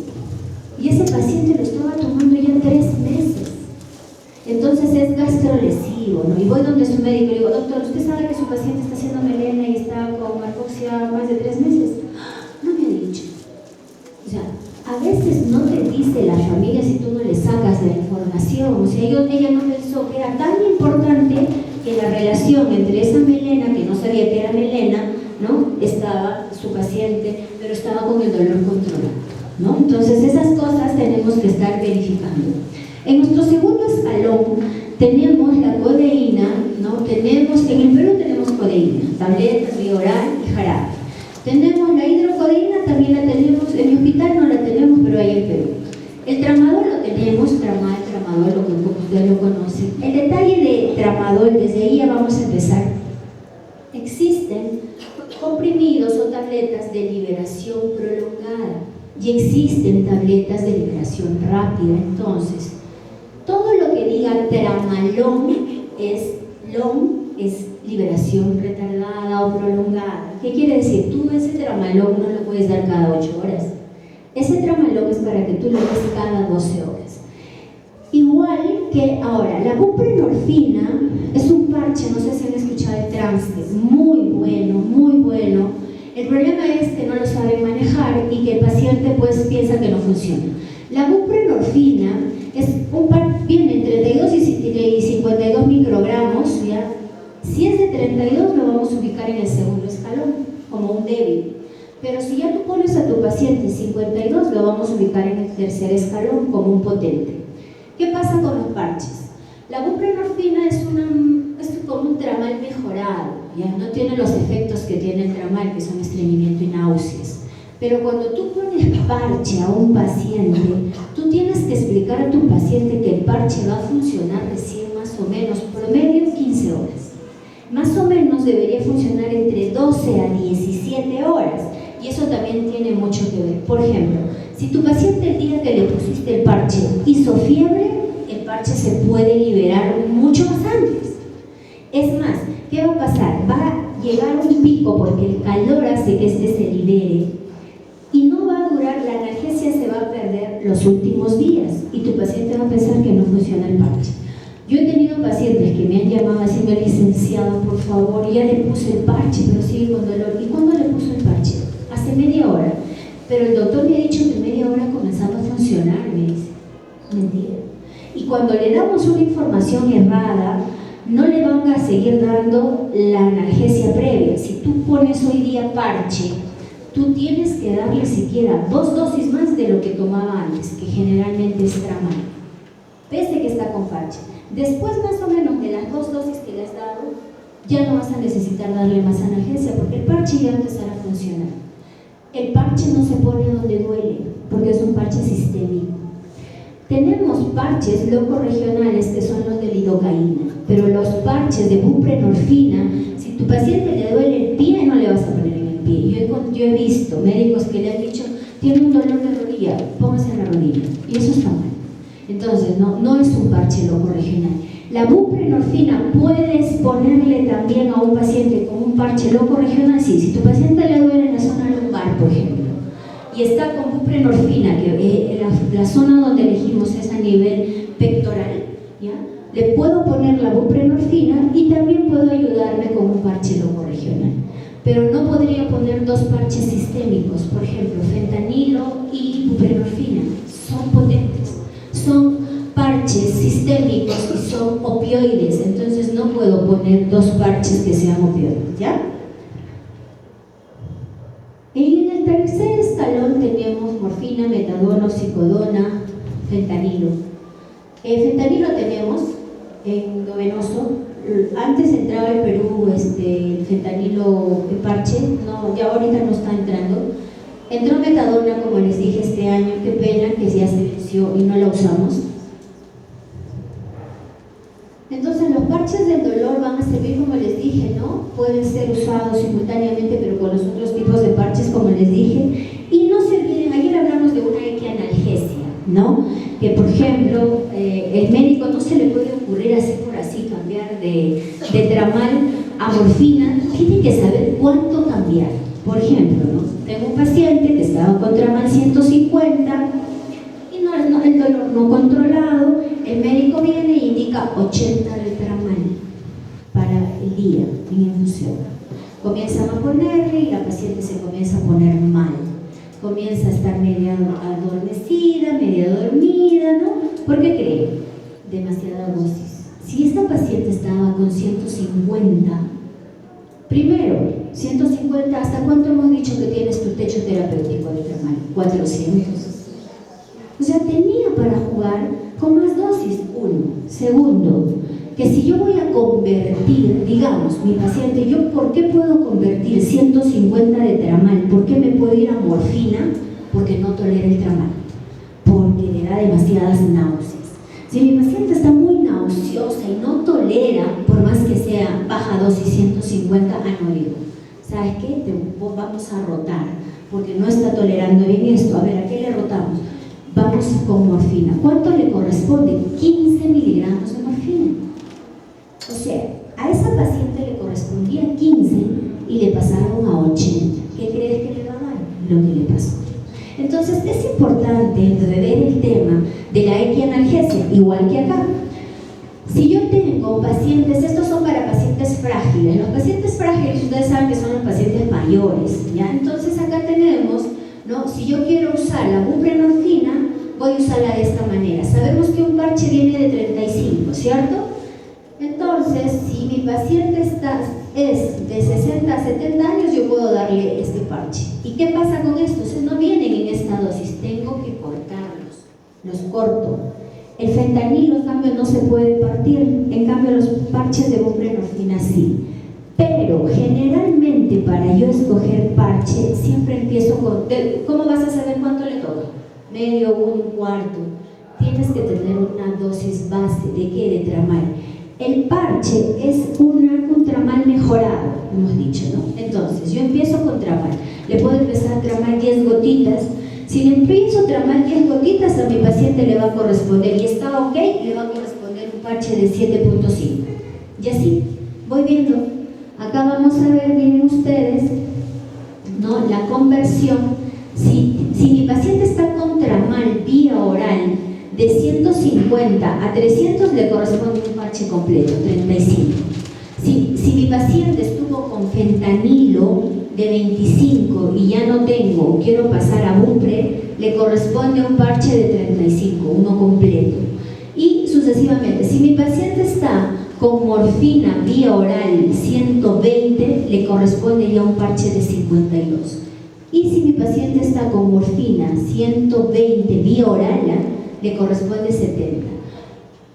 Y ese paciente lo estaba tomando ya 3 meses. Entonces es gastrolesivo, ¿no? Y voy donde su médico y le digo: doctor, ¿usted sabe que su paciente está haciendo melena y está con arcoxia más de 3 meses? No me ha dicho. O sea, a veces no te dice la familia si tú no le sacas la información. O sea, ella no pensó que era tan importante que la relación entre esa melena, que no sabía que era melena, ¿no? Estaba su paciente, pero estaba con el dolor controlado, ¿no? Entonces esas cosas tenemos que estar verificando. En nuestro segundo escalón tenemos la codeína, ¿no? En el Perú tenemos codeína, tabletas, vía oral y jarabe. Tenemos la hidrocodeína, también la tenemos, en mi hospital no la tenemos, pero hay en Perú. El tramadol lo tenemos, tramadol, lo que ustedes lo conocen. El detalle de tramadol, desde ahí ya vamos a empezar. Existen comprimidos o tabletas de liberación prolongada y existen tabletas de liberación rápida. Entonces, todo lo que diga tramalón es liberación retardada o prolongada. ¿Qué quiere decir? Tú ese tramalón no lo puedes dar cada 8 horas. Ese tramalón es para que tú lo des cada 12 horas. Igual que ahora, la buprenorfina es un parche, no sé si han escuchado el Transket, muy bueno, muy bueno. El problema es que no lo saben manejar y que el paciente pues piensa que no funciona. La buprenorfina es un par, viene entre 32 y 52 microgramos, ¿ya? Si es de 32 lo vamos a ubicar en el segundo escalón, como un débil. Pero si ya tú pones a tu paciente 52, lo vamos a ubicar en el tercer escalón, como un potente. ¿Qué pasa con los parches? La buprenorfina es como un tramal mejorado, ¿ya? No tiene los efectos que tiene el tramal, que son estreñimiento y náuseas. Pero cuando tú pones parche a un paciente, tú tienes que explicar a tu paciente que el parche va a funcionar recién más o menos, promedio 15 horas. Más o menos debería funcionar entre 12 a 17 horas. Y eso también tiene mucho que ver. Por ejemplo, si tu paciente el día que le pusiste el parche hizo fiebre, el parche se puede liberar mucho más antes. Es más, ¿qué va a pasar? Va a llegar un pico porque el calor hace que este se libere y no va a durar, la analgesia se va a perder los últimos días y tu paciente va a pensar que no funciona el parche. Yo he tenido pacientes que me han llamado diciendo: licenciado, por favor, ya le puse el parche, pero sigue con dolor. ¿Y cuándo le puso el parche? Hace media hora. Pero el doctor me ha dicho que en media hora comenzaba a funcionar, me dice. Mentira. Y cuando le damos una información errada, no le van a seguir dando la analgesia previa. Si tú pones hoy día parche, tú tienes que darle siquiera 2 dosis más de lo que tomaba antes, que generalmente es tramal, pese que está con parche. Después, más o menos de las 2 dosis que le has dado, ya no vas a necesitar darle más analgesia porque el parche ya empezará a funcionar. El parche no se pone donde duele porque es un parche sistémico. Tenemos parches locorregionales que son los de lidocaína, pero los parches de buprenorfina, si tu paciente le duele el pie, no le vas a poner en el pie. Yo he visto médicos que le han dicho: tiene un dolor de rodilla, póngase en la rodilla, y eso está mal. Entonces, no es un parche locorregional. La buprenorfina puedes ponerle también a un paciente con un parche locorregional, sí. Si tu paciente le duele en la zona lumbar, por ejemplo, y está con buprenorfina, que la zona donde elegimos es a nivel pectoral, ¿ya? Le puedo poner la buprenorfina y también puedo ayudarme con un parche locorregional. Pero no podría poner 2 parches sistémicos, por ejemplo, fentanilo y buprenorfina. Son puedo poner 2 parches que sean opioides, ¿ya? Y en el tercer escalón tenemos morfina, metadona, oxicodona, fentanilo. Fentanilo tenemos endovenoso. Antes entraba al Perú el fentanilo de parche, no, ya ahorita no está entrando. Entró metadona, como les dije, este año, qué pena que ya se venció y no la usamos. Entonces los parches del dolor van a servir, como les dije, ¿no? Pueden ser usados simultáneamente, pero con los otros tipos de parches, como les dije. Y no se olviden, ayer hablamos de una equianalgesia, ¿no? Que por ejemplo, el médico no se le puede ocurrir así por así cambiar de tramal a morfina, tiene que saber cuánto cambiar. Por ejemplo, ¿no? Tengo un paciente que estaba con tramal 150 y el dolor no controlado, el médico viene e indica 80 de tramal para el día en infusión. Comienzan a ponerle y la paciente se comienza a poner mal. Comienza a estar media adormecida, media dormida, ¿no? ¿Por qué creen? Demasiada dosis. Si esta paciente estaba con 150, primero, 150, ¿hasta cuánto hemos dicho que tienes tu techo terapéutico de tramal? 400. O sea, tenía para jugar con más dosis, uno. Segundo, que si yo voy a convertir, digamos, mi paciente, ¿yo por qué puedo convertir 150 de tramal? ¿Por qué me puedo ir a morfina? Porque no tolera el tramal, porque le da demasiadas náuseas. Si mi paciente está muy nauseosa y no tolera, por más que sea baja dosis 150, no digo, ¿sabes qué? Vamos a rotar, porque no está tolerando bien esto. A ver, ¿a qué le rotamos? Vamos con morfina. ¿Cuánto le corresponde? 15 miligramos de morfina. O sea, a esa paciente le correspondía 15 y le pasaron a 80. ¿Qué crees que le va a dar? Lo que le pasó. Entonces, es importante ver el tema de la equianalgesia, igual que acá. Si yo tengo pacientes, estos son para pacientes frágiles. Los pacientes frágiles, ustedes saben que son los pacientes mayores, ¿ya? Entonces, acá tenemos, ¿no? Si yo quiero usar la buprenorfina, voy a usarla de esta manera. Sabemos que un parche viene de 35, ¿cierto? Entonces, si mi paciente es de 60 a 70 años, yo puedo darle este parche. ¿Y qué pasa con estos? No vienen en esta dosis, tengo que cortarlos, los corto. El fentanilo, en cambio, no se puede partir, en cambio los parches de buprenorfina sí. Pero generalmente para yo escoger parche, siempre empiezo con, ¿cómo vas a saber cuánto le toca? Medio, un cuarto. Tienes que tener una dosis base, ¿de qué? De tramal. El parche es un tramal mejorado, hemos dicho, ¿no? Entonces, yo empiezo con tramal. Le puedo empezar a tramar 10 gotitas. Si le empiezo a tramar 10 gotitas, a mi paciente le va a corresponder, y está ok, le va a corresponder un parche de 7.5. Y así, voy viendo. Acá vamos a ver, miren ustedes, ¿no? La conversión. Si mi paciente está con tramal vía oral, de 150 a 300 le corresponde un parche completo, 35. Si mi paciente estuvo con fentanilo de 25 y ya no tengo, quiero pasar a bupre, le corresponde un parche de 35, uno completo. Y sucesivamente, si mi paciente está con morfina vía oral 120, le corresponde ya un parche de 52. Y si mi paciente está con morfina 120 vía oral, le corresponde 70.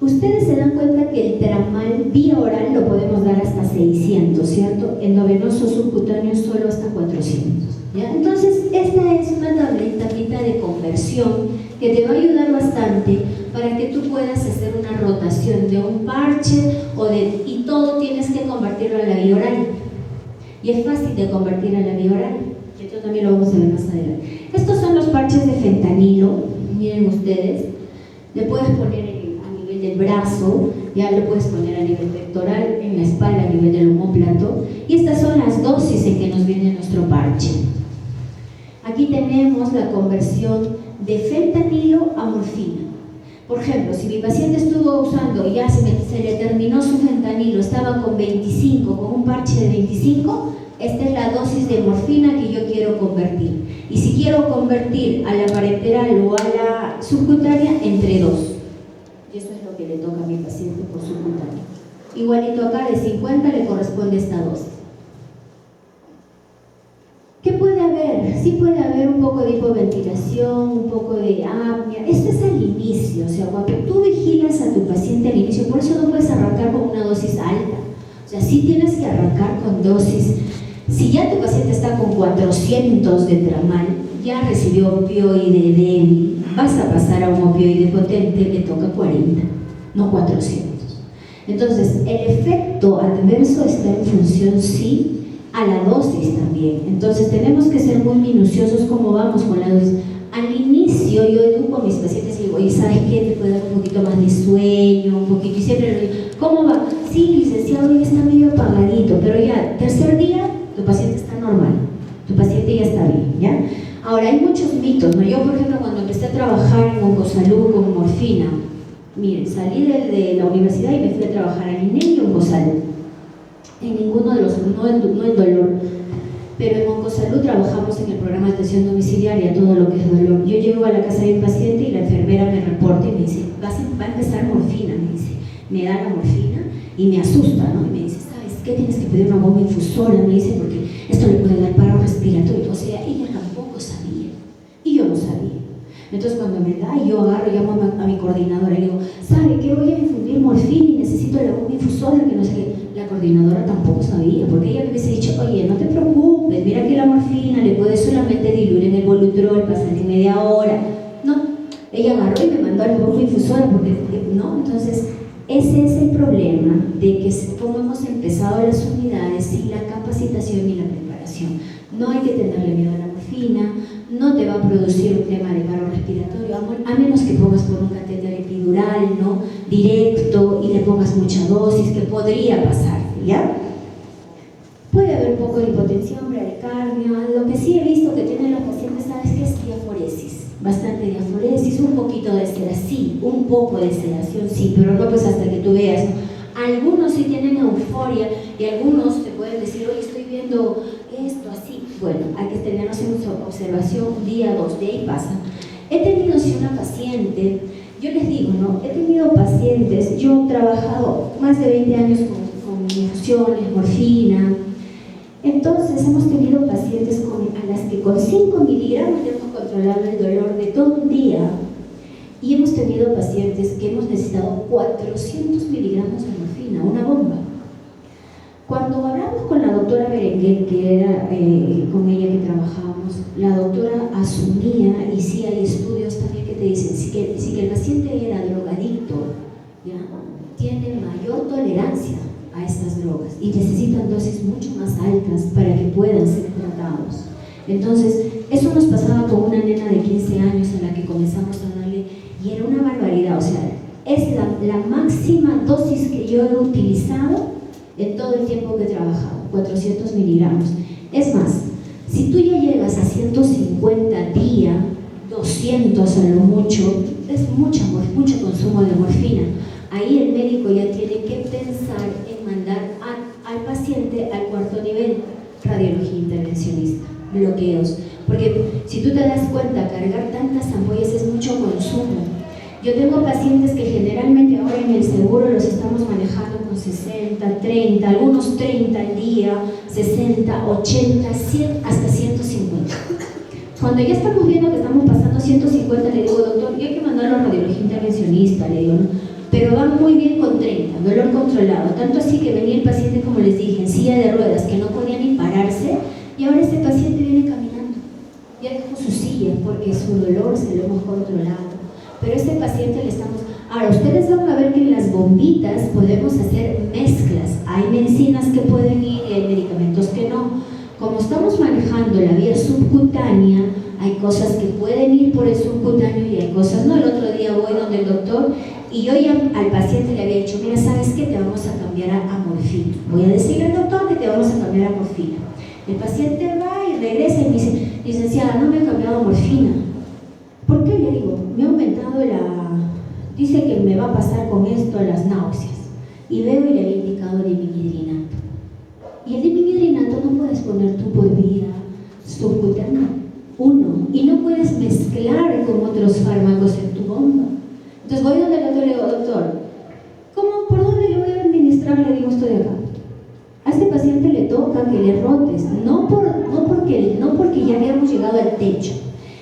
Ustedes se dan cuenta que el tramal vía oral lo podemos dar hasta 600, ¿cierto? Endovenoso subcutáneo solo hasta 400, ¿ya? Entonces, esta es una tablita de conversión que te va a ayudar bastante para que tú puedas hacer una rotación de un parche y todo tienes que convertirlo a la vía oral. Y es fácil de convertir a la vía oral. Esto también lo vamos a ver más adelante. Estos son los parches de fentanilo. Miren ustedes, le puedes poner a nivel del brazo, ya lo puedes poner a nivel pectoral, en la espalda, a nivel del omóplato, y estas son las dosis en que nos viene nuestro parche. Aquí tenemos la conversión de fentanilo a morfina. Por ejemplo, si mi paciente estuvo usando, ya se le terminó su fentanilo, estaba con 25, con un parche de 25, esta es la dosis de morfina que yo quiero convertir. Y si quiero convertir a la parenteral o a la subcutánea, entre 2. Y eso es lo que le toca a mi paciente por subcutánea. Igualito acá, de 50 le corresponde esta dosis. ¿Qué puede haber? Sí puede haber un poco de hipoventilación, un poco de apnea. Esto es al inicio, o sea, cuando tú vigilas a tu paciente al inicio, por eso no puedes arrancar con una dosis alta. O sea, sí tienes que arrancar con dosis. Si ya tu paciente está con 400 de tramal, ya recibió opioide débil, vas a pasar a un opioide potente, le toca 40, no 400. Entonces, el efecto adverso está en función, sí, a la dosis también. Entonces tenemos que ser muy minuciosos como vamos con la dosis. Al inicio yo educo a mis pacientes y digo, oye, ¿sabes qué? Te puede dar un poquito más de sueño, un poquito, y siempre le digo, ¿cómo va? Sí, licenciado, hoy está medio apagadito, pero ya, tercer día, tu paciente está normal, tu paciente ya está bien, ¿ya? Ahora, hay muchos mitos, ¿no? Yo, por ejemplo, cuando empecé a trabajar en Oncosalud con morfina, miren, salí de la universidad y me fui a trabajar al INEM y Oncosalud. En ninguno de los, no en dolor, pero en Oncosalud trabajamos en el programa de atención domiciliaria, todo lo que es dolor. Yo llego a la casa de un paciente y la enfermera me reporta y me dice, va a empezar morfina, me dice, me da la morfina y me asusta, ¿no? Y me dice, ¿sabes qué? Tienes que pedir una bomba infusora, me dice, porque esto le puede dar paro respiratorio. O sea, ella tampoco sabía y yo no sabía. Entonces cuando me da, yo agarro, llamo a mi coordinadora y digo, ¿sabe qué? Voy a infundir morfina y necesito la bomba infusora, que no sé qué. La coordinadora tampoco sabía, porque ella me hubiese dicho, oye, no te preocupes, mira que la morfina le puedes solamente diluir en el Volutrol, pasar en media hora. No, ella agarró y me mandó a la bomba infusora, porque no. Entonces, ese es el problema de que como hemos empezado las unidades sin la capacitación y la preparación. No hay que tenerle miedo a la morfina, no te va a producir un tema de paro respiratorio, a menos que pongas por un catéter epidural, ¿no? Directo, y le pongas mucha dosis, que podría pasarte, ¿ya? Puede haber un poco de hipotensión, bradicardia. Lo que sí he visto que tienen los pacientes, ¿sabes qué? Es diaforesis, bastante diaforesis, un poquito de sedación, sí, un poco de sedación, sí, pero no pues hasta que tú veas, ¿no? Algunos sí tienen euforia y algunos te pueden decir, oye, estoy viendo esto así. Bueno, hay que tenernos en observación un día, 2, de ahí pasa. He tenido sí una paciente, yo les digo, ¿no? He tenido pacientes, yo he trabajado más de 20 años con infusiones, morfina. Entonces hemos tenido pacientes a las que con 5 miligramos ya hemos controlado el dolor de todo un día. Y hemos tenido pacientes que hemos necesitado 400 miligramos de morfina, una bomba. Cuando hablamos con la doctora Berenguer, que era con ella que trabajábamos, la doctora asumía, y sí hay estudios también que te dicen, si que el paciente era drogadicto, ¿ya? Tiene mayor tolerancia a estas drogas y necesitan dosis mucho más altas para que puedan ser tratados. Entonces, eso nos pasaba con una nena de 15 años a la que comenzamos a darle, y era una barbaridad, o sea, es la máxima dosis que yo he utilizado en todo el tiempo que he trabajado, 400 miligramos. Es más, si tú ya llegas a 150 día, 200 a lo mucho, es mucho consumo de morfina. Ahí el médico ya tiene que pensar en mandar al paciente al cuarto nivel, radiología intervencionista, bloqueos. Porque si tú te das cuenta, cargar tantas ampollas es mucho consumo. Yo tengo pacientes que generalmente ahora en el seguro los estamos manejando con 60, 30, algunos 30 al día, 60, 80, 100, hasta 150. Cuando ya estamos viendo que estamos pasando 150, le digo, doctor, y hay que mandarlo a radiología intervencionista, le digo, ¿no? Pero va muy bien con 30, dolor controlado. Tanto así que venía el paciente, como les dije, en silla de ruedas, que no podía ni pararse, y ahora este paciente viene caminando. Ya dejó su silla porque su dolor se lo hemos controlado. Pero a este paciente le estamos... Ahora, ustedes van a ver que en las bombitas podemos hacer mezclas. Hay medicinas que pueden ir y hay medicamentos que no. Como estamos manejando la vía subcutánea, hay cosas que pueden ir por el subcutáneo y hay cosas no. El otro día voy donde el doctor y yo ya al paciente le había dicho, mira, ¿sabes qué? Te vamos a cambiar a morfina. Voy a decirle al doctor que te vamos a cambiar a morfina. El paciente va y regresa y me dice, licenciada, no me he cambiado a morfina. ¿Por qué? Le digo, me ha aumentado dice que me va a pasar con esto las náuseas. Y veo y le había indicado dipimidrinato. Y el dipimidrinato no puedes poner tú por vía subcutánea, uno. Y no puedes mezclar con otros fármacos en tu bomba. Entonces voy donde el doctor y le digo, doctor, ¿por dónde le voy a administrarle que le rotes, no porque ya habíamos llegado al techo.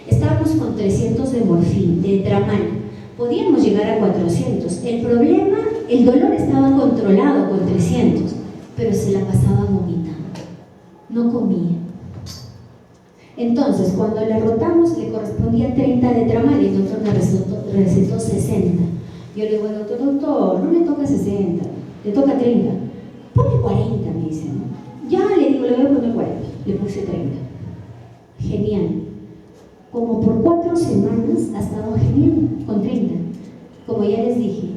Estábamos con 300 de morfina, de Dramal. Podíamos llegar a 400. El problema, el dolor estaba controlado con 300, pero se la pasaba vomitando. No comía. Entonces, cuando le rotamos, le correspondía 30 de Dramal y el doctor me recetó 60. Yo le digo, doctor, no le toca 60, le toca 30. Ponle 40, me dice. Ya, le digo, le voy a poner 40. Le puse 30. Genial. Como por 4 semanas ha estado genial, con 30. Como ya les dije,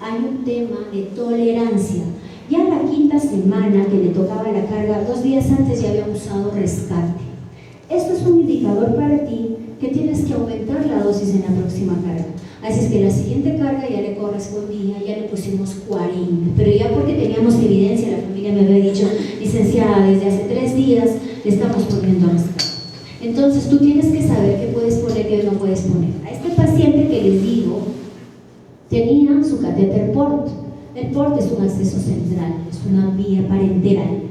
hay un tema de tolerancia. Ya la 5ª semana que le tocaba la carga, 2 días antes ya había usado rescate. Esto es un indicador para ti que tienes que aumentar la dosis en la próxima carga. Así es que la siguiente carga ya le correspondía, ya le pusimos 40. Pero ya porque teníamos evidencia, la familia me había dicho, licenciada, desde hace 3 días le estamos poniendo rescate. Entonces tú tienes que saber qué puedes poner y qué no puedes poner. A este paciente que les digo, tenía su catéter PORT. El PORT es un acceso central, es una vía parenteral.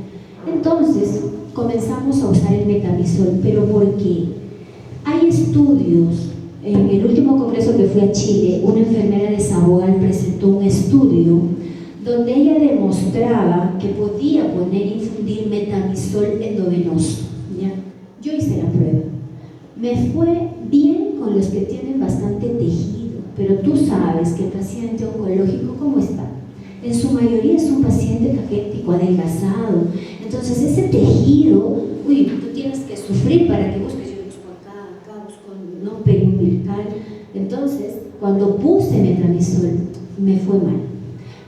Entonces comenzamos a usar el metamizol, pero ¿por qué? Hay estudios. En el último congreso que fui a Chile, una enfermera de Sabogal presentó un estudio donde ella demostraba que podía infundir metamizol endovenoso, ¿ya? Yo hice la prueba. Me fue bien con los que tienen bastante tejido, pero tú sabes que el paciente oncológico, ¿cómo está? En su mayoría es un paciente caquético, adelgazado. Entonces ese tejido, tú tienes que sufrir para que busques. Yo busco acá busco, ¿no?, periumbilical. Entonces, cuando puse metamizol, me fue mal.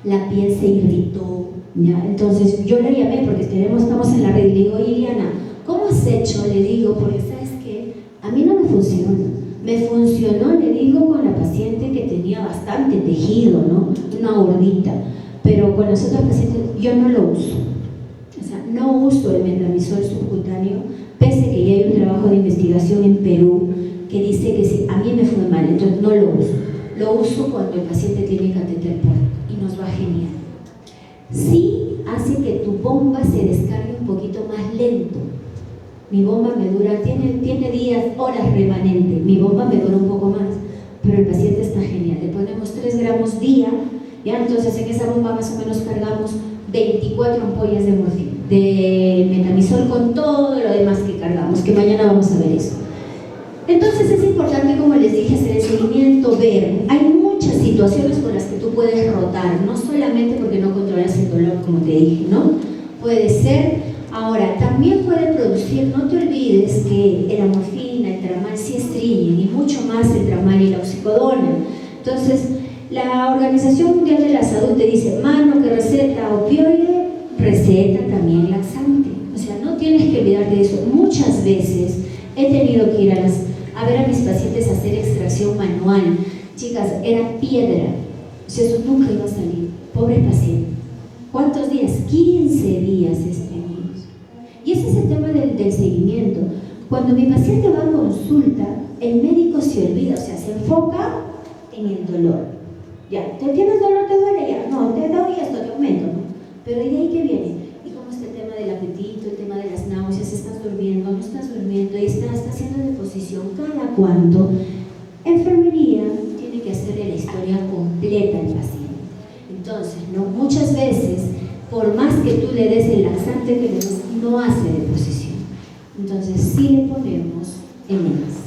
La piel se irritó, ¿ya? Entonces yo la llamé porque estamos en la red y le digo, oye, Iliana, ¿cómo has hecho? Le digo, porque sabes que a mí no me funciona. Me funcionó, le digo, con la paciente que tenía bastante tejido, ¿no? Una gordita. Pero con las otras pacientes yo no lo uso. O sea, no uso el metamizol subcutáneo, pese que ya hay un trabajo de investigación en Perú que dice que sí, a mí me fue mal, entonces no lo uso. Lo uso cuando el paciente tiene catéter PORT y nos va genial. Sí hace que tu bomba se descargue un poquito más lento. Mi bomba me dura, tiene días, horas remanente. Mi bomba me dura un poco más, pero el paciente está genial. Le ponemos 3 gramos día, ¿ya? Entonces en esa bomba más o menos cargamos 24 ampollas de metamizol con todo lo demás que cargamos, que mañana vamos a ver eso. Entonces es importante, como les dije, hacer el seguimiento, ver. Hay muchas situaciones con las que tú puedes rotar, no solamente porque no controlas el dolor, como te dije, ¿no? Puede ser. Ahora, también puede producir, no te olvides que la morfina, el Dramal sí estrillen, y mucho más el Dramal y la oxicodona. Entonces, la Organización Mundial de la Salud te dice, mano que receta opioide, receta también laxante. O sea, no tienes que olvidarte de eso. Muchas veces he tenido que ir a ver a mis pacientes a hacer extracción manual. Chicas, era piedra. O sea, eso nunca iba a salir. Pobre paciente. ¿Cuántos días? 15 días estreñidos. Y ese es el tema del seguimiento. Cuando mi paciente va a consulta, el médico se olvida, o sea, se enfoca en el dolor. Ya, ¿tienes dolor? ¿Te duele? Ya, no, te doy esto, te aumento, ¿no? Pero ¿y de ahí qué viene? ¿Y cómo está el tema del apetito, el tema de las náuseas? ¿Estás durmiendo? ¿No estás durmiendo? ¿Y está haciendo deposición? ¿Cada cuánto? Enfermería tiene que hacerle la historia completa al paciente. Entonces, ¿no? Muchas veces, por más que tú le des el laxante que le des, no hace deposición. Entonces, sí le ponemos enemas.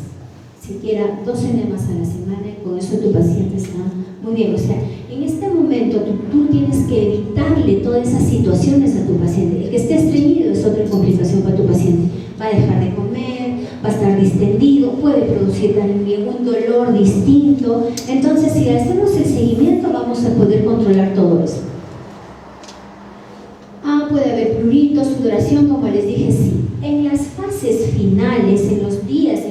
Siquiera 2 enemas a la semana, y con eso tu paciente está muy bien. O sea, en este momento tú tienes que evitarle todas esas situaciones a tu paciente. El que esté estreñido es otra complicación para tu paciente. Va a dejar de comer, va a estar distendido, puede producir también un dolor distinto. Entonces, si hacemos el seguimiento, vamos a poder controlar todo eso. Puede haber prurito, sudoración, como les dije, sí. En las fases finales, en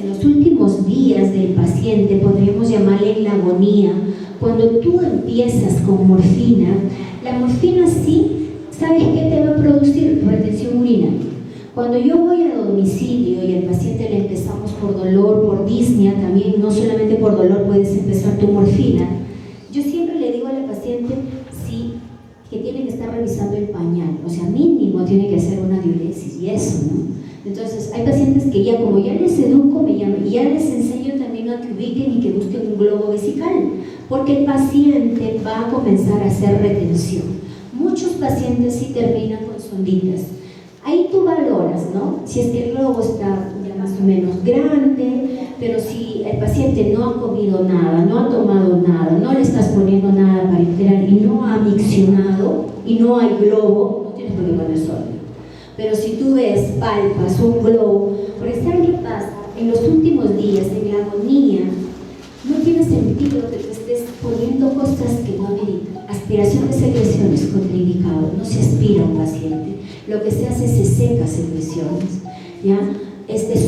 los últimos días del paciente, podríamos llamarle la agonía. Cuando tú empiezas con morfina, la morfina sí, ¿sabes qué te va a producir? Retención urinaria. Cuando yo voy a domicilio y al paciente le empezamos por dolor, por disnea también, no solamente por dolor puedes empezar tu morfina, yo siempre le digo a la paciente, sí, que tiene que estar revisando el pañal, o sea, mínimo tiene que hacer una diuresis. y eso, ¿no? Entonces, hay pacientes que ya, como ya les educo, me llaman, y ya les enseño también a que ubiquen y que busquen un globo vesical, porque el paciente va a comenzar a hacer retención. Muchos pacientes sí terminan con sonditas. Ahí tú valoras, ¿no? Si es que el globo está ya más o menos grande, pero si el paciente no ha comido nada, no ha tomado nada, no le estás poniendo nada para integrar y no ha miccionado y no hay globo, no tienes por qué poner sonda. Pero si tú ves, palpas un globo, porque ¿sabes qué pasa? En los últimos días, en la agonía, no tiene sentido que te estés poniendo cosas que no ameritan. Aspiración de secreciones contraindicado, no se aspira a un paciente. Lo que se hace es se seca secreciones, ¿ya?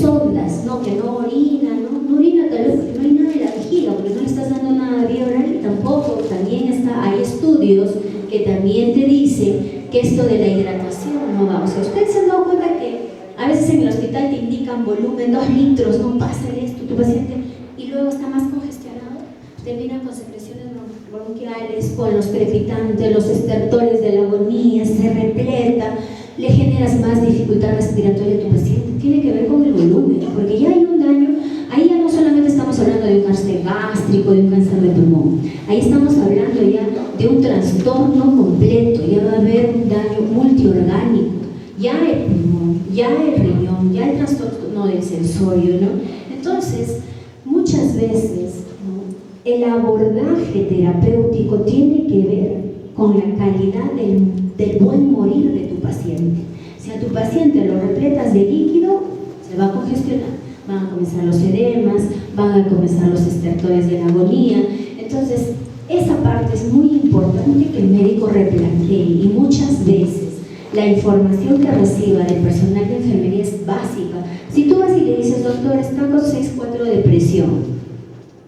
Sondas, ¿no? Que no orina, no orina tal vez porque no hay nada en la vejiga, porque no le estás dando nada vía oral y tampoco, también hay estudios que también te dicen que esto de la hidratación no va. O sea, ustedes se han dado cuenta que a veces en el hospital te indican volumen 2 litros, no pasa esto, tu paciente, y luego está más congestionado, termina con secreciones bronquiales, con los crepitantes, los estertores de la agonía, se repleta, le generas más dificultad respiratoria a tu paciente. Tiene que ver con el volumen, porque ya hay un daño. Ahí ya no solamente estamos hablando de un cáncer gástrico, de un cáncer de pulmón, ahí estamos hablando ya de un trastorno completo, ya va a haber un daño multiorgánico, ya el pulmón, ya el riñón, ya el trastorno del sensorio, ¿no? Entonces, muchas veces, ¿no?, el abordaje terapéutico tiene que ver con la calidad del buen morir de tu paciente. Si a tu paciente lo repletas de líquido, se va a congestionar, van a comenzar los edemas, van a comenzar los estertores de la agonía. Entonces, esa parte es muy importante que el médico replantee, y muchas veces la información que reciba del personal de enfermería es básica. Si tú vas y le dices, doctor, está con 6,4 de presión,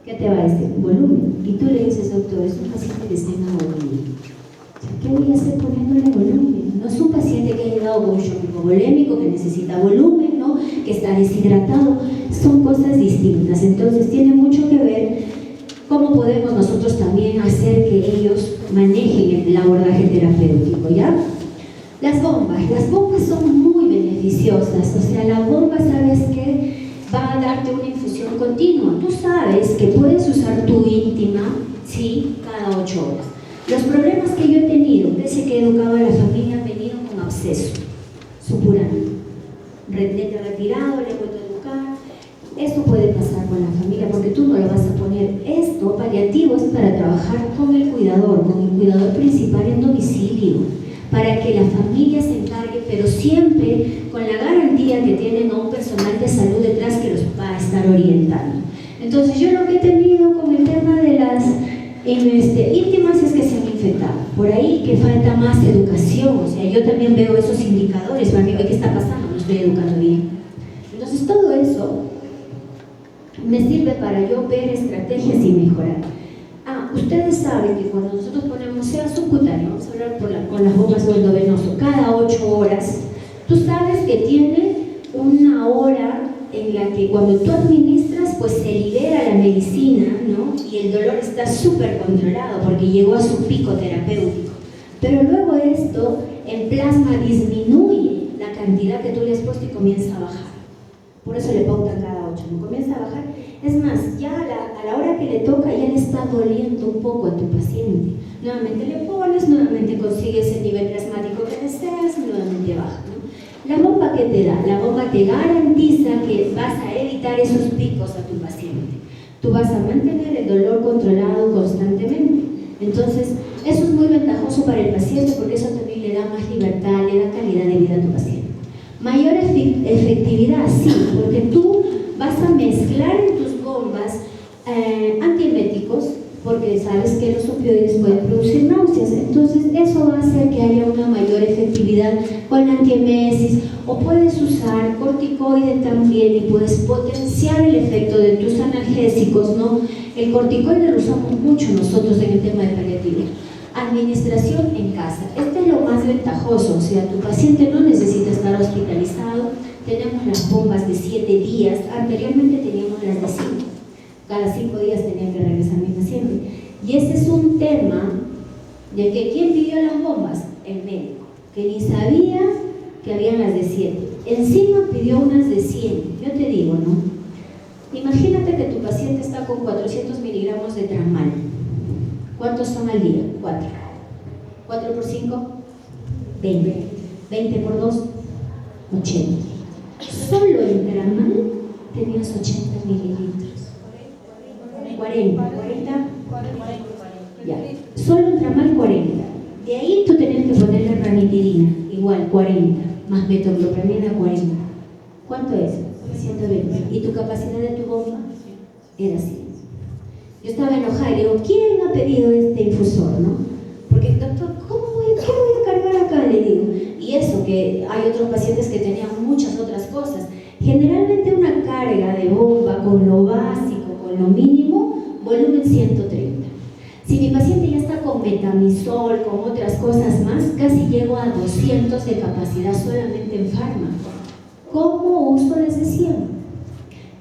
¿qué te va a decir? Volumen. Y tú le dices, doctor, es un paciente que está en agonía. ¿Qué voy a hacer poniéndole volumen? No es un paciente que ha llegado con un shock hipovolémico, que necesita volumen, ¿no?, que está deshidratado. Son cosas distintas. Entonces tiene mucho que ver cómo podemos nosotros también hacer que ellos manejen el abordaje terapéutico, ¿ya? Las bombas son muy beneficiosas. O sea, la bomba, ¿sabes qué? Va a darte una infusión continua. Tú sabes que puedes usar tu íntima, sí, cada 8 horas. Los problemas que yo he tenido desde que he educado a la familia han venido con absceso, supurante, retirado, le he vuelto a educar. Esto puede pasar con la familia porque tú no lo vas a poner. Esto paliativo es para trabajar con el cuidador principal en domicilio, para que la familia se encargue, pero siempre con la garantía que tienen a un personal de salud detrás que los va a estar orientando. Entonces, yo lo que he tenido con el tema de las íntimas es que se han infectado. Por ahí que falta más educación. O sea, yo también veo esos indicadores. Para mí, ¿qué está pasando? No estoy educando bien. Entonces, todo eso me sirve para yo ver estrategias y mejorar. Ustedes saben que cuando nosotros ponemos, sea subcutáneo, vamos a hablar con las bombas de endovenoso, cada 8 horas, tú sabes que tiene una hora en la que cuando tú administras, pues se libera la medicina, ¿no? Y el dolor está súper controlado porque llegó a su pico terapéutico. Pero luego esto en plasma disminuye la cantidad que tú le has puesto y comienza a bajar. Por eso le pautan cada 8, ¿no? Comienza a bajar. Es más, ya a la hora que le toca ya le está doliendo un poco a tu paciente. Nuevamente le pones, nuevamente consigues el nivel plasmático que deseas y nuevamente baja, ¿no? La bomba que te da, la bomba te garantiza que vas a evitar esos picos a tu paciente. Tú vas a mantener el dolor controlado constantemente. Entonces, eso es muy ventajoso para el paciente porque eso también le da más libertad, le da calidad de vida a tu paciente. Mayor efectividad, sí, porque tú vas a mezclar en tus bombas antieméticos, porque sabes que los opioides pueden producir náuseas. Entonces eso va a hacer que haya una mayor efectividad con la antiemesis, o puedes usar corticoide también y puedes potenciar el efecto de tus analgésicos, ¿no? El corticoide lo usamos mucho nosotros en el tema de paliativo. Administración en casa, este es lo más ventajoso. O sea, tu paciente no necesita estar hospitalizado. Tenemos las bombas de 7 días, anteriormente teníamos las de 5. Cada 5 días tenía que regresar mi paciente. Y ese es un tema de que ¿quién pidió las bombas? El médico, que ni sabía que habían las de 7. Encima pidió unas de 100. Yo te digo, ¿no? Imagínate que tu paciente está con 400 miligramos de tramal. ¿Cuántos son al día? 4. 4 por 5, 20. 20 por 2, 80. Solo en tramal tenías 80 mililitros. 40. Ya. Solo en tramal 40. De ahí tú tenías que ponerle ranitidina, igual 40, más metoclopramida 40. ¿Cuánto es? 120. ¿Y tu capacidad de tu bomba? Era 100. Yo estaba enojada y digo, ¿quién ha pedido este infusor, no? Porque, doctor, ¿qué voy a cargar acá? Le digo. Y eso, que hay otros pacientes que tenían muchas otras cosas. Generalmente una carga de bomba con lo básico, con lo mínimo, volumen 130. Si mi paciente ya está con metamizol, con otras cosas más, casi llego a 200 de capacidad solamente en fármaco. ¿Cómo uso les decía?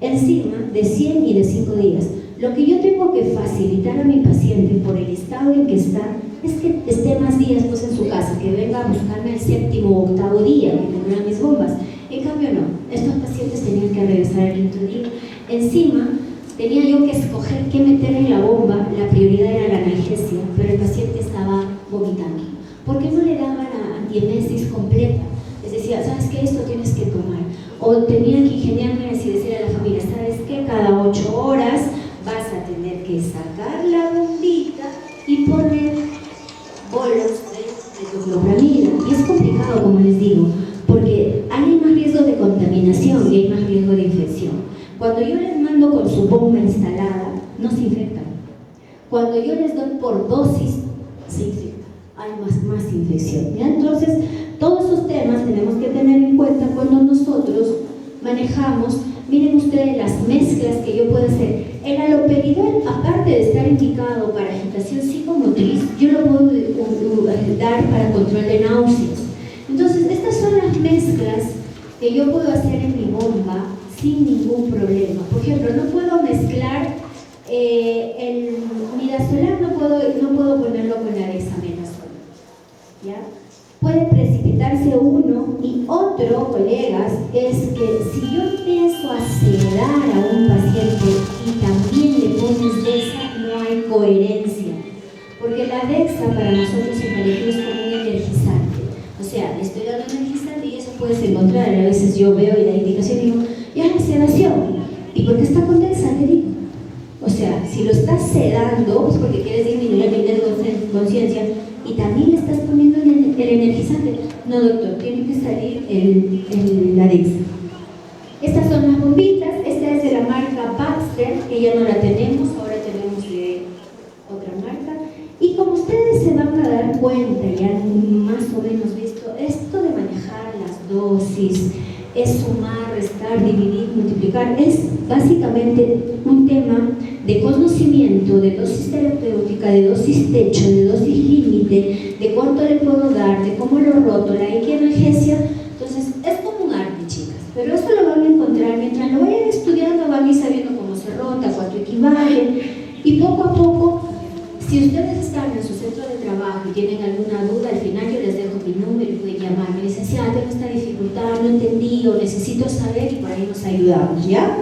Encima de 100 y de 5 días. Lo que yo tengo que facilitar a mi paciente por el estado en que está, es que esté más días pues en su casa, que venga a buscarme el 7º o 8º día, que tendrán mis bombas. En cambio no, estos pacientes tenían que regresar al 5º día. Encima, tenía yo que escoger qué meter en la bomba, la prioridad era la analgesia, pero el paciente estaba vomitando. ¿Por qué no le daban la antiemesis completa? Les decía, ¿sabes qué? Esto tienes que tomar. O tenía que ingeniarme así, decir a la familia, ¿sabes qué? Cada 8 horas vas a tener que sacar la bombita y poner bolos de metoclopramida. Y es complicado, como les digo, porque hay más riesgo de contaminación y hay más riesgo de infección. Cuando yo les mando con su bomba instalada, no se infectan. Cuando yo les doy por dosis, se infecta. Hay más infección. ¿Ya? Entonces, todos esos temas tenemos que tener en cuenta cuando nosotros manejamos. Miren ustedes las mezclas que yo puedo hacer. El haloperidol, aparte de estar indicado para agitación psicomotriz, yo lo puedo dar para control de náuseas. Entonces, estas son las mezclas que yo puedo hacer en mi bomba sin ningún problema. Por ejemplo, no puedo mezclar el midazolam, no puedo ponerlo con la dexametasona, ¿ya? Puede precipitarse uno y otro, colegas, es que si yo empiezo a sedar a un paciente y también le pones dexa, no hay coherencia, porque la dexa para nosotros en Palestino es como un energizante. O sea, le estoy dando energizante y eso puedes encontrar. A veces yo veo y la indicación y digo, ya es sedación. ¿Y por qué está con dexa? Le digo. O sea, si lo estás sedando, es porque quieres disminuir el nivel de conciencia y también le estás poniendo el energizante. No, doctor, tiene que salir la dexa. Estas son las bombitas. Esta es de la marca Baxter, que ya no la tenemos, ahora tenemos de otra marca. Y como ustedes se van a dar cuenta, ya más o menos visto, esto de manejar las dosis, es sumar, restar, dividir, multiplicar, es básicamente un tema de conocimiento, de dosis terapéutica, de dosis techo, de dosis límite, de cuánto le puedo dar, de cómo lo roto, la equianalgesia. Entonces, es como un arte, chicas, pero eso lo van a encontrar mientras lo vayan estudiando, van a ir sabiendo cómo se rota, cuánto equivale, y poco a poco. Si ustedes están en su centro de trabajo y tienen alguna duda, al final yo les dejo mi número y pueden llamarme. Licenciada, tengo esta dificultad, no entendí o necesito saber y por ahí nos ayudamos, ¿ya?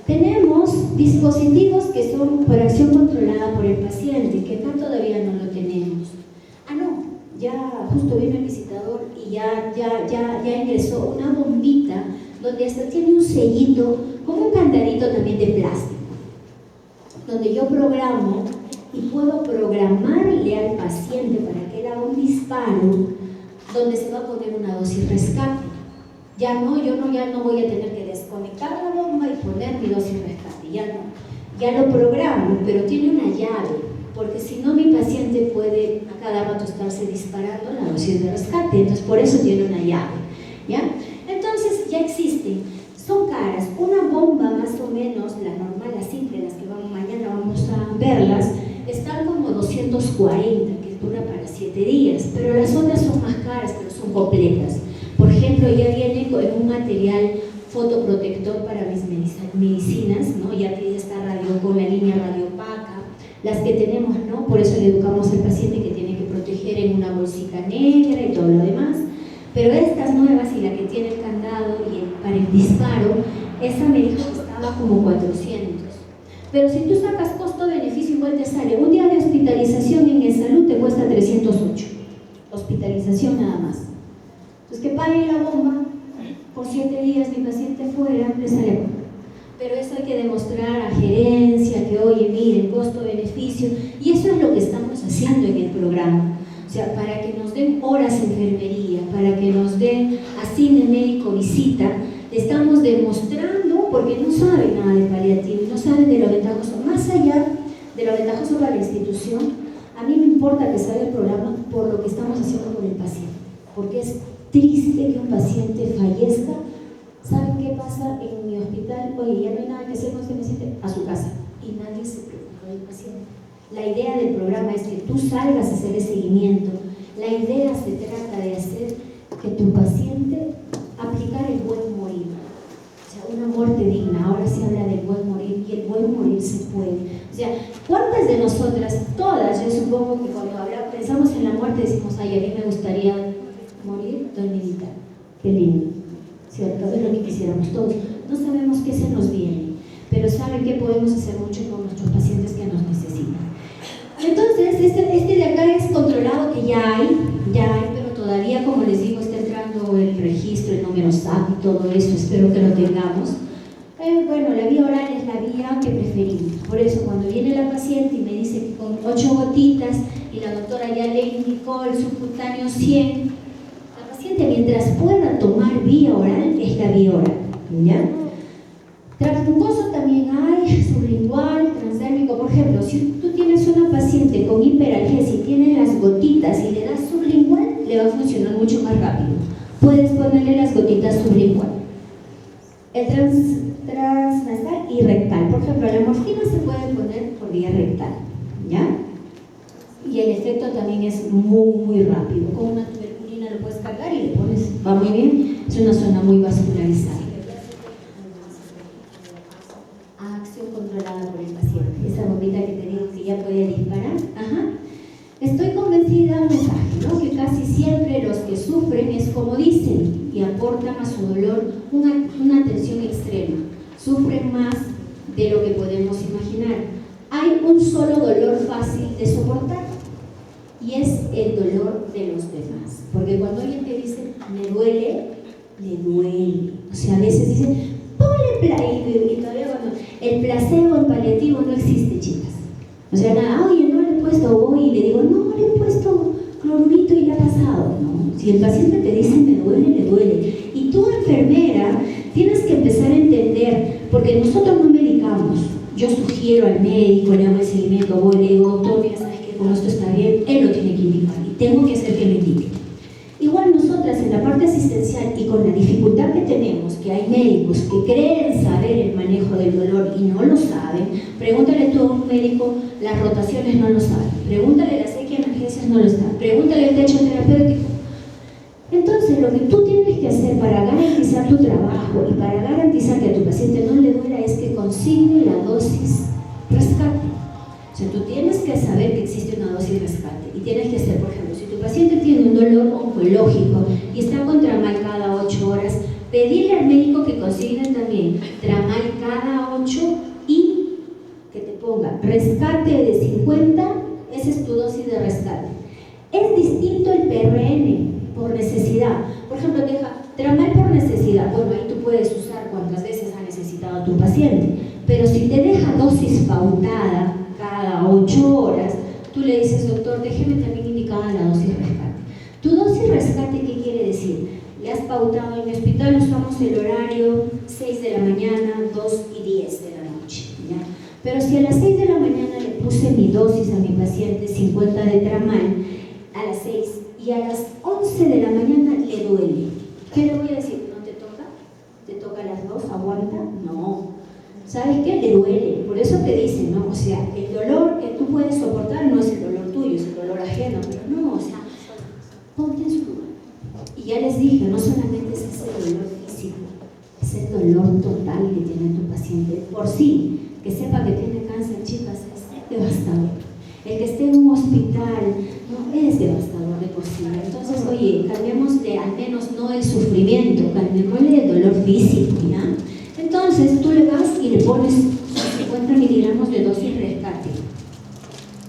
Tenemos dispositivos que son por acción controlada por el paciente, que acá todavía no lo tenemos. Ah, no, ya justo vino el visitador y ya ingresó una bombita donde hasta tiene un sellito, como un candadito también de plástico, donde yo programo y puedo programarle al paciente para que él haga un disparo donde se va a poner una dosis rescate. Yo ya no voy a tener que desconectar la bomba y poner mi dosis rescate, ya lo programo, pero tiene una llave, porque si no mi paciente puede a cada rato estarse disparando la dosis de rescate, entonces por eso tiene una llave, ¿ya? Entonces ya existen, son caras, una bomba más o menos, la normal, la simple, las que mañana vamos a verlas, están como 240, que dura para 7 días, pero las otras son más caras, pero son completas. Por ejemplo, ya viene en un material fotoprotector para mis medicinas, ¿no? Ya está con la línea radiopaca, las que tenemos, ¿no? Por eso le educamos al paciente que tiene que proteger en una bolsita negra y todo lo demás. Pero estas nuevas y la que tiene el candado disparo, esa me dijo que estaba como 400. Pero si tú sacas costo-beneficio, igual te sale. Un día de hospitalización en el salud te cuesta 308. Hospitalización nada más. Entonces, que pague la bomba por 7 días mi paciente fuera, le sale. Pero eso hay que demostrar a gerencia, que oye, miren, costo-beneficio. Y eso es lo que estamos haciendo en el programa. O sea, para que nos den horas de enfermería, para que nos den asignen médico visita, le estamos demostrando, porque no saben nada de paliativo, no saben de lo ventajoso. Más allá de lo ventajoso para la institución, a mí me importa que salga el programa por lo que estamos haciendo con el paciente. Porque es triste que un paciente fallezca. ¿Saben qué pasa en mi hospital? Oye, ya no hay nada que hacer con este paciente, a su casa. Y nadie se preocupa del paciente. La idea del programa es que tú salgas a hacer el seguimiento. La idea se trata de hacer que tu paciente aplicar el buen morir. O sea, una muerte digna. Ahora se habla del buen morir y el buen morir se puede. O sea, ¿cuántas de nosotras, todas, yo supongo que cuando pensamos en la muerte decimos, ay, a mí me gustaría morir dormidita? Qué lindo, ¿cierto? Es lo que quisiéramos todos. No sabemos qué se nos viene, pero saben que podemos hacer mucho con nuestros pacientes que nos necesitan. Entonces, este de acá es controlado, que ya hay, pero todavía, como les digo, está entrando el registro, el número SAP y todo eso, espero que lo tengamos. Bueno, la vía oral es la vía que preferimos. Por eso, cuando viene la paciente y me dice que con 8 gotitas y la doctora ya le indicó el subcutáneo 100, la paciente, mientras pueda tomar vía oral, es la vía oral, ¿ya? Transmucoso también hay, sublingual, transdérmico. Por ejemplo, si tú tienes una paciente con hiperalgesia y tienes las gotitas y le das sublingual, le va a funcionar mucho más rápido. Puedes ponerle las gotitas sublingual. El transnasal y rectal. Por ejemplo, la morfina se puede poner por vía rectal, ¿ya? Y el efecto también es muy rápido. Con una tuberculina lo puedes cargar y le pones, va muy bien, es una zona muy vascularizada. Acción controlada por el paciente. Esa bombita que te digo que ya puede disparar. Ajá. Estoy convencida, un mensaje, ¿no? Que casi siempre los que sufren es como dicen y aportan a su dolor una atención extrema. Sufren más de lo que podemos imaginar. Hay un solo dolor fácil de soportar y es el dolor de los demás. Porque cuando alguien te dice, me duele, le duele. O sea, a veces dicen, ponle y todavía cuando el placebo, el paliativo no existe, chicas. O sea, nada, oye, no le he puesto, voy y le digo, no le he puesto clorurito y le ha pasado. No, si el paciente te dice, me duele, le duele. Y tú, enfermera, tienes que empezar a entender, porque nosotros no medicamos. Yo sugiero al médico, le hago el seguimiento, voy, le digo, doctor, mira, sabes que como esto está bien, él lo tiene que indicar y tengo que hacer que lo indique. Igual nosotras en la parte asistencial y con la dificultad que tenemos, que hay médicos que creen saber el manejo del dolor y no lo saben, pregúntale tú a un médico, las rotaciones no lo saben, pregúntale las emergencias no lo saben, pregúntale el techo terapéutico. Entonces, lo que tú tienes que hacer para garantizar tu trabajo y para garantizar que a tu paciente no le duela es que consigne la dosis rescate. O sea, tú tienes que saber que existe una dosis rescate y tienes que hacer, por ejemplo, si tu paciente tiene un dolor oncológico y está con tramal cada 8 horas, pedirle al médico que consigne también tramal cada 8 y que te ponga rescate de 50, esa es tu dosis de rescate. Es distinto el PRN por necesidad. Por ejemplo, deja tramal por necesidad. Bueno, ahí tú puedes usar cuantas veces ha necesitado tu paciente, pero si te deja dosis pautada cada 8 horas, tú le dices, doctor, déjeme también indicada la dosis rescate. ¿Tu dosis rescate qué quiere decir? Le has pautado, en mi hospital usamos el horario 6 de la mañana, 2 y 10 de la noche, ¿ya? Pero si a las 6 de la mañana le puse mi dosis a mi paciente, 50 de tramal, a las 6 y a las 11 de la mañana le duele, ¿qué le voy a decir? ¿No te toca? ¿Te toca a las 2? ¿Aguanta? No. ¿Sabes qué? Le duele. Por eso te dicen, ¿no? O sea, el dolor que tú puedes soportar no es el dolor tuyo, es el dolor ajeno, pero no, o sea, ponte en su lugar. Y ya les dije, no solamente es ese dolor físico, es el dolor total que tiene tu paciente. Por sí, que sepa que tiene cáncer, chicas, es devastador. El que esté en un hospital, no, es devastador de por sí. Entonces, oye, calmémosle al menos no el sufrimiento, calmémosle el dolor físico, ¿ya? Entonces tú le vas y le pones 50 miligramos de dosis rescate.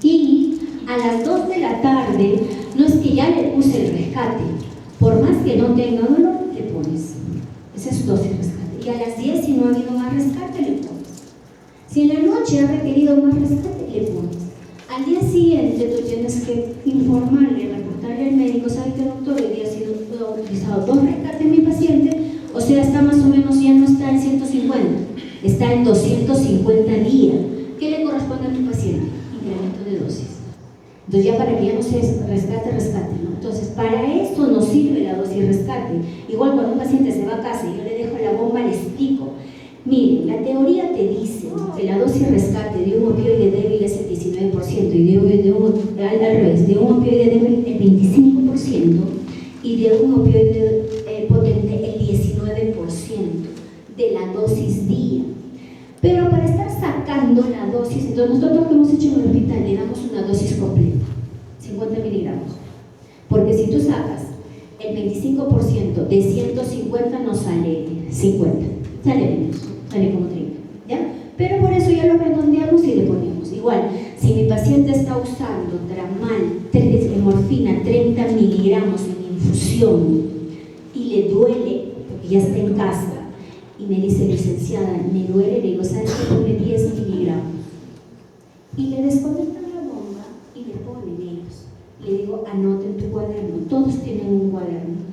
Y a las 2 de la tarde, no es que ya le puse el rescate, por más que no tenga dolor, le pones. Esa es dosis rescate. Y a las 10, si no ha habido más rescate, le pones. Si en la noche ha requerido más rescate, le pones. Al día siguiente tú tienes que informarle, reportarle al médico, ¿sabe qué, doctor? Hoy día ha sido utilizado 2 rescates en mi paciente, o sea, está más o menos, ya no está en 150, está en 250 días. ¿Qué le corresponde a tu paciente? Incremento de dosis. Entonces ya para que ya no sea rescate, ¿no? Entonces para esto nos sirve la dosis rescate. Igual cuando un paciente se va a casa y yo le dejo la bomba, le explico. Miren, la teoría te dice que la dosis rescate de un opioide débil es el 19% y al revés, de un opioide débil el 25% y de un opioide potente el 19% de la dosis día. Pero para estar sacando la dosis, entonces nosotros lo que hemos hecho en el hospital, le damos una dosis completa, 50 miligramos. Porque si tú sacas el 25% de 150 no sale 50, sale menos, sale como 30, ¿ya? Pero por eso ya lo redondeamos y le ponemos. Igual, si mi paciente está usando tramal, morfina, 30 miligramos en infusión y le duele, porque ya está en casa, y me dice, licenciada, me duele, le digo, ¿sabes qué? Ponle 10 miligramos. Y le desconectan la bomba y le ponen ellos. Le digo, anota en tu cuaderno, todos tienen un cuaderno.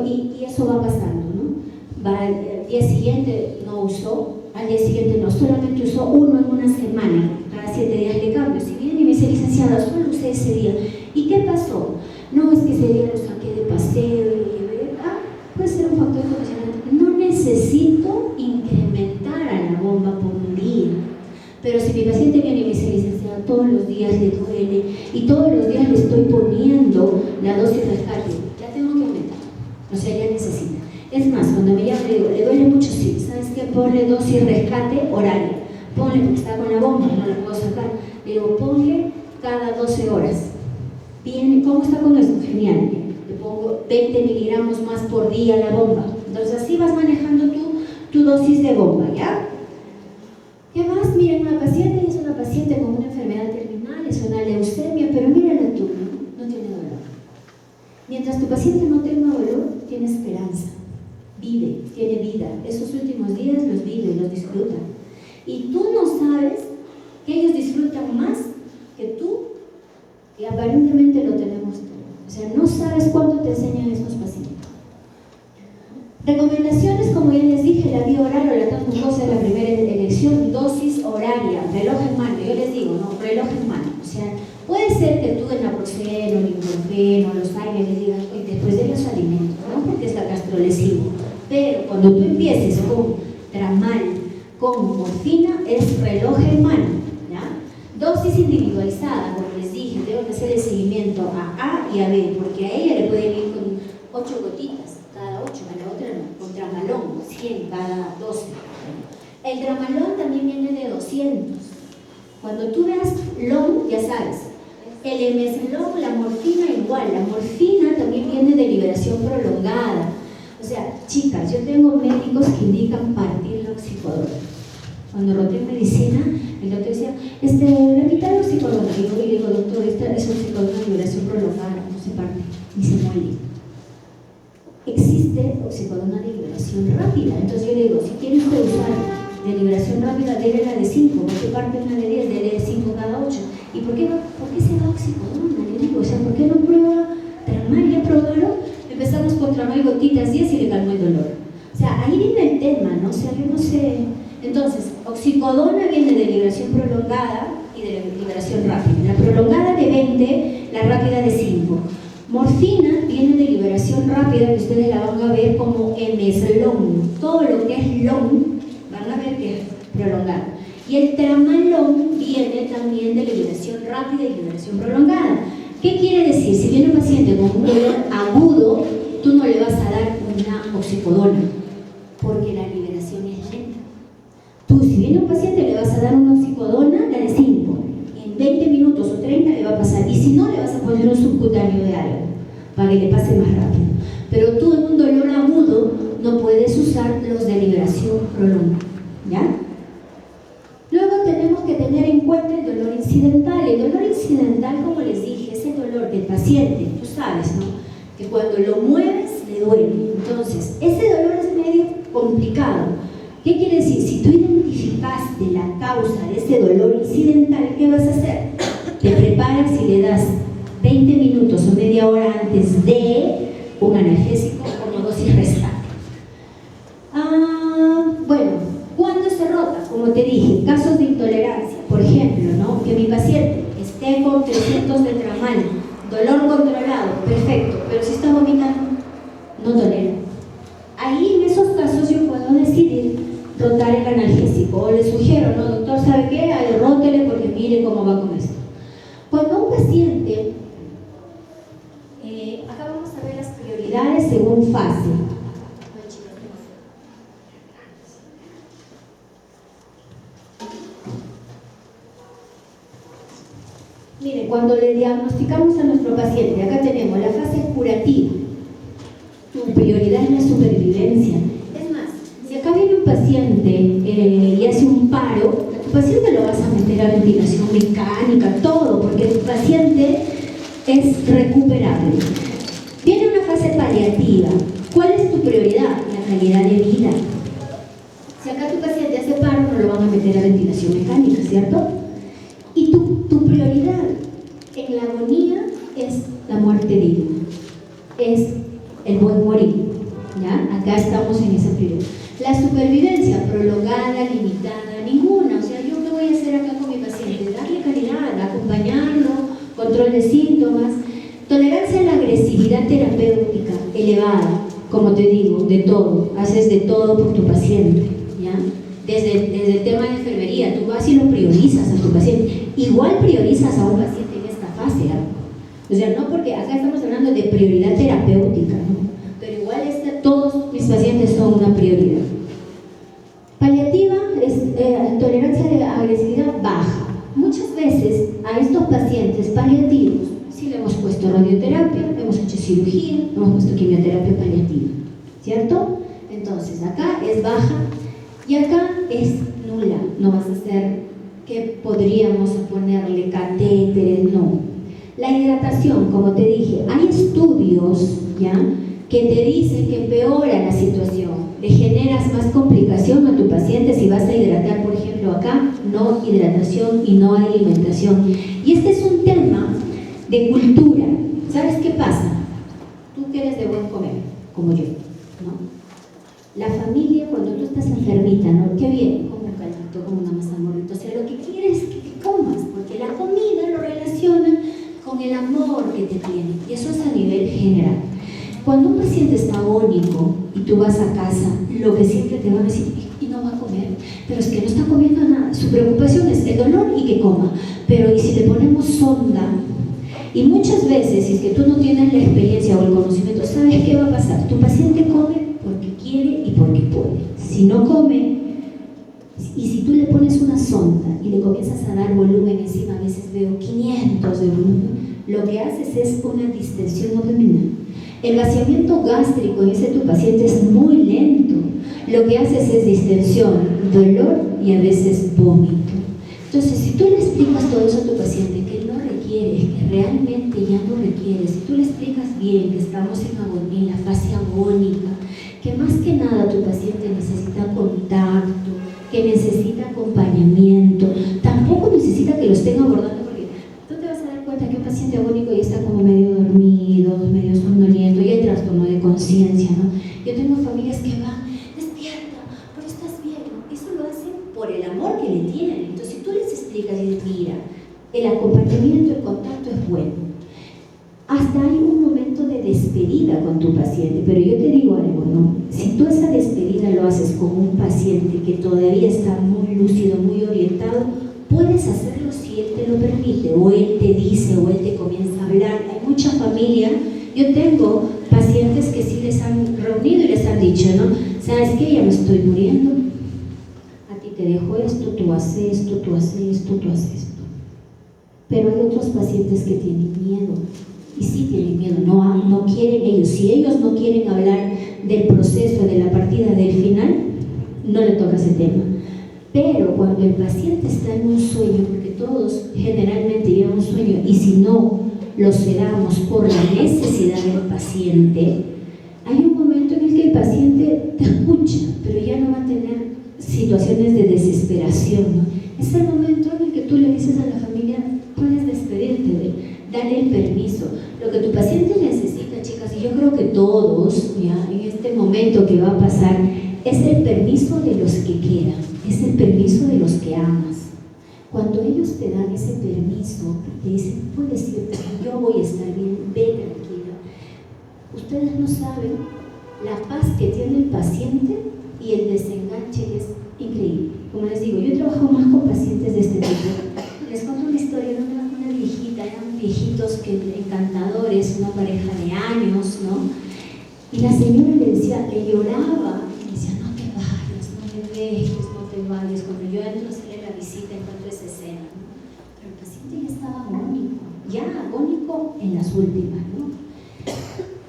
Y eso va pasando, ¿no? Al día siguiente no usó, al día siguiente no, solamente usó uno en una semana, cada 7 días le cambio. Si viene y me dice, licenciada, solo usé ese día. ¿Y qué pasó? No, es que ese día lo saqué de paseo y puede ser un factor condicionante. No necesito incrementar a la bomba por un día. Pero si mi paciente viene y me dice, licenciada, todos los días le duele y todos los días le estoy poniendo la dosis de rescate, ya tengo que aumentar. O sea, ya necesita. Es más, cuando me llama le digo, le duele mucho, sí, ¿sabes qué? Ponle dosis rescate horaria. Ponle, porque está con la bomba, no la puedo sacar. Le digo, ponle cada 12 horas. Bien, ¿cómo está con eso? Genial. Le pongo 20 miligramos más por día a la bomba. Entonces así vas manejando tu dosis de bomba, ¿ya? ¿Qué más? Miren, una paciente es una paciente con una enfermedad terminal, es una leucemia, pero mírala tú, no tiene dolor. Mientras tu paciente no tenga dolor, tiene esperanza, vive, tiene vida. Esos últimos días los vive, los disfruta. Y tú no sabes que ellos disfrutan más que tú, que aparentemente lo tenemos todo. O sea, no sabes cuánto te enseñan estos pacientes. Recomendaciones, como ya les dije, la vía oral o la transmucosa es la primera elección, dosis horaria, reloj en mano. Yo les digo, no, reloj en mano. O sea, puede ser que tú en naproxeno, ibuprofeno, los aires les digas, oye, después de los alimentos, ¿no? Porque está gastrolesivo. Pero cuando tú empieces con tramal, con morfina, es reloj en mano, ¿ya? Dosis individualizada, como les dije, tengo que hacer el seguimiento a A y a B, porque a ella le pueden ir con 8 gotitas. Cada 8, a la otra no, con tramalón, 100 cada 12. El tramalón también viene de 200. Cuando tú veas LON, ya sabes, el MSLON, la morfina igual, la morfina también viene de liberación prolongada. O sea, chicas, yo tengo médicos que indican partir la oxicodona. Cuando roté en medicina, el doctor decía, la mitad de la oxicodona, y yo le digo, doctor, esta es oxicodona de liberación prolongada, no se parte, ni se muele. Existe oxicodona de liberación rápida. Entonces yo le digo, si quieres usar de liberación rápida, dele la de 5, ¿por qué parte una de 10? Dele de 5 cada 8. ¿Y por qué se da oxicodona? Le digo, o sea, ¿por qué no prueba tramal? ¿Ya probaron? Empezamos con tramal gotitas 10 y le calmó el dolor. O sea, ahí viene el tema, ¿no? O sea, yo no sé. Entonces, oxicodona viene de liberación prolongada y de liberación rápida. La prolongada de 20, la rápida de 5. Morfina viene de liberación rápida, que ustedes la van a ver como MSLON. Todo lo que es LON, van a ver que es prolongado. Y el tramalón viene también de liberación rápida y liberación prolongada. ¿Qué quiere decir? Si viene un paciente con un dolor agudo, tú no le vas a dar una oxicodona, porque la liberación es lenta. Tú, si viene un paciente, le vas a dar una oxicodona, la de 5. En 20 minutos o 30 le va a pasar. Y si no, le vas a poner un subcutáneo de algo, para que le pase más rápido. Pero tú en un dolor agudo no no puedes usar los de liberación prolongada, ¿ya? Luego tenemos que tener en cuenta el dolor incidental. El dolor incidental, como les dije, es el dolor del paciente, tú sabes, ¿no? Que cuando lo mueves le duele. Entonces, ese dolor es medio complicado. ¿Qué quiere decir? Si tú identificaste la causa de ese dolor incidental, ¿qué vas a hacer? Te preparas y le das 20 minutos o media hora antes de un analgésico como dosis restante. Bueno, ¿cuándo se rota? Como te dije, casos de intolerancia, por ejemplo, ¿no? Que mi paciente esté con 300 de tramal, dolor controlado, perfecto, pero si está vomitando, no tolera. Ahí en esos casos yo puedo decidir rotar el analgésico, o le sugiero, ¿no? Doctor, ¿sabe qué? Ahí rótele porque mire cómo va con esto. Cuando un paciente, acá vamos a ver las prioridades según fase. Mire, cuando le diagnosticamos a nuestro paciente, acá tenemos la fase curativa. Tu prioridad es la supervivencia. Es más, si acá viene un paciente y hace un paro, a tu paciente lo vas a meter a ventilación mecánica, todo, porque tu paciente es recuperable. Viene una fase paliativa. ¿Cuál es tu prioridad? La calidad de vida. Si acá tu paciente hace paro, no lo van a meter a ventilación mecánica, ¿cierto? Y tu prioridad en la agonía es la muerte digna, es el buen morir, ¿ya? Acá estamos en esa prioridad. La supervivencia prolongada, limitada, ninguna. O sea, ¿yo qué voy a hacer acá con mi paciente? Darle calidad, acompañarlo, control de síntomas. Tolerancia a la agresividad terapéutica elevada, como te digo, de todo. Haces de todo por tu paciente, ¿ya? Desde el tema de enfermería, tú vas y lo priorizas a tu paciente. Igual priorizas a un paciente en esta fase, ¿no? O sea, no porque acá estamos hablando de prioridad terapéutica, ¿no? Pero igual todos mis pacientes son una prioridad. Paliativa es tolerancia a la agresividad baja. Muchas veces a estos pacientes paliativos sí le hemos puesto radioterapia, le hemos hecho cirugía, le hemos puesto quimioterapia paliativa, ¿cierto? Entonces acá es baja y acá es nula. No vas a hacer que podríamos ponerle catéteres, no. La hidratación, como te dije, hay estudios, ¿ya?, que te dicen que empeora la situación, le generas más complicación a tu paciente si vas a hidratar. Por ejemplo, acá no hidratación y no alimentación. Y este es un tema de cultura. ¿Sabes qué pasa? Tú que eres de buen comer, como yo, ¿no? La familia, cuando tú estás enfermita, ¿no? Qué bien, como un caldito, como una mazamorrita. O sea, lo que quieres es que comas, porque la comida lo relacionan con el amor que te tiene. Y eso es a nivel general. Cuando un paciente está agónico y tú vas a casa, lo que siempre te van a decir, y no va a comer, pero es que no está comiendo nada. Su preocupación es el dolor y que coma. Pero ¿y si le ponemos sonda? Y muchas veces, si es que tú no tienes la experiencia o el conocimiento, ¿sabes qué va a pasar? Tu paciente come porque quiere y porque puede. Si no come, y si tú le pones una sonda y le comienzas a dar volumen encima, a veces veo 500 de volumen, lo que haces es una distensión abdominal. El vaciamiento gástrico en ese tu paciente es muy lento. Lo que haces es distensión, dolor y a veces vómito. Entonces, si tú le explicas todo eso a tu paciente, que no requiere, que realmente ya no requiere, si tú le explicas bien que estamos en agonía, en la fase agónica, que más que nada tu paciente necesita contacto, que necesita acompañamiento, tampoco necesita que lo estén abordando, porque tú te vas a dar cuenta que un paciente agónico ya está como medio dormido, medio somnoliento, y hay trastorno de conciencia, ¿no? Yo tengo familias que van, despierta, pero estás bien, ¿no? Eso lo hacen por el amor que le tienen. Entonces, si tú les explicas y dices, mira, el acompañamiento, el contacto es bueno. Hasta hay un momento de despedida con tu paciente, pero yo te digo algo, ¿no? Si tú esa despedida lo haces con un paciente que todavía está muy lúcido, muy orientado, puedes hacerlo si él te lo permite, o él te dice, o él te comienza a hablar. Hay mucha familia, yo tengo pacientes que sí les han reunido y les han dicho, ¿no? ¿Sabes qué? Ya me estoy muriendo, a ti te dejo esto, tú haces esto, tú haces esto, tú haces esto. Pero hay otros pacientes que tienen miedo. Y sí tienen miedo, no quieren ellos. Si ellos no quieren hablar del proceso, de la partida, del final, no le toca ese tema. Pero cuando el paciente está en un sueño, porque todos generalmente llevan un sueño, y si no lo cerramos por la necesidad del paciente, hay un momento en el que el paciente te escucha, pero ya no va a tener situaciones de desesperación, ¿no? Es el momento en el que tú le dices a la familia, puedes despedirte de él, dale el permiso. Lo que tu paciente necesita, chicas, y yo creo que todos, ya, en este momento que va a pasar, es el permiso de los que quedan, es el permiso de los que amas. Cuando ellos te dan ese permiso, te dicen, puedes irte, yo voy a estar bien, ve tranquila. Ustedes no saben la paz que tiene el paciente y el desenganche es increíble. Como les digo, yo he trabajado más con pacientes de este tipo. Les cuento una historia de una viejita, eran viejitos encantadores, una pareja de años, ¿no? Y la señora le decía, le lloraba, y decía, no te vayas, no me dejes, no te vayas. Cuando yo entro a hacerle la visita, encuentro esa escena, ¿no? Pero el paciente ya estaba agónico en las últimas, ¿no?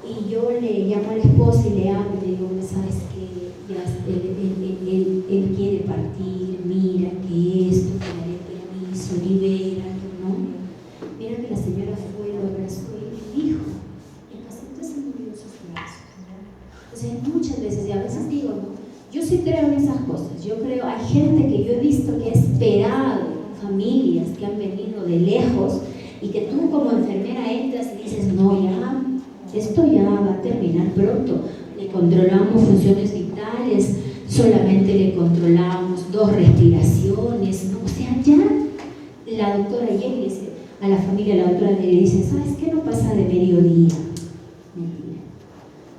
Y yo le llamo a la esposa y le hablo y le digo, ¿sabes qué? Ya, él quiere partir, mira que esto, que daré permiso, libéralo, ¿no? Mira que la señora fue, lo abrazó y le dijo, el paciente se murió en sus brazos. O sea, muchas veces, y a veces digo, ¿no? Yo sí creo en esas cosas, yo creo, hay gente que yo he visto que ha esperado, familias que han venido de lejos, y que tú como enfermera entras y dices, no, ya, esto ya va a terminar pronto. Le controlamos funciones vitales, solamente le controlamos 2 respiraciones, ¿no? O sea, ya la doctora llega y dice a la familia, la doctora le dice, ¿sabes qué? No pasa de mediodía. Mentira.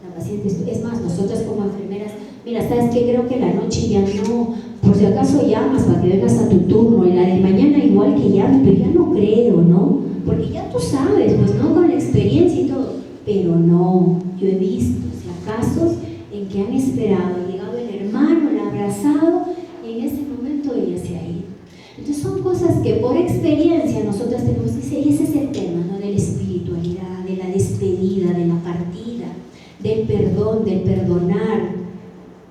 La paciente, es más, nosotras como enfermeras, mira, ¿sabes qué? Creo que la noche ya no, por si acaso llamas para que vengas a tu turno, y la de mañana igual que llame, pero ya no creo, ¿no? Porque ya tú sabes, pues, ¿no? Con la experiencia y todo. Pero no, yo he visto, o sea, casos en que han esperado, ha llegado el hermano, la ha abrazado, y en ese momento ella se ha ido. Entonces son cosas que por experiencia nosotras tenemos que decir, y ese es el tema, ¿no? De la espiritualidad, de la despedida, de la partida, del perdón, del perdonar.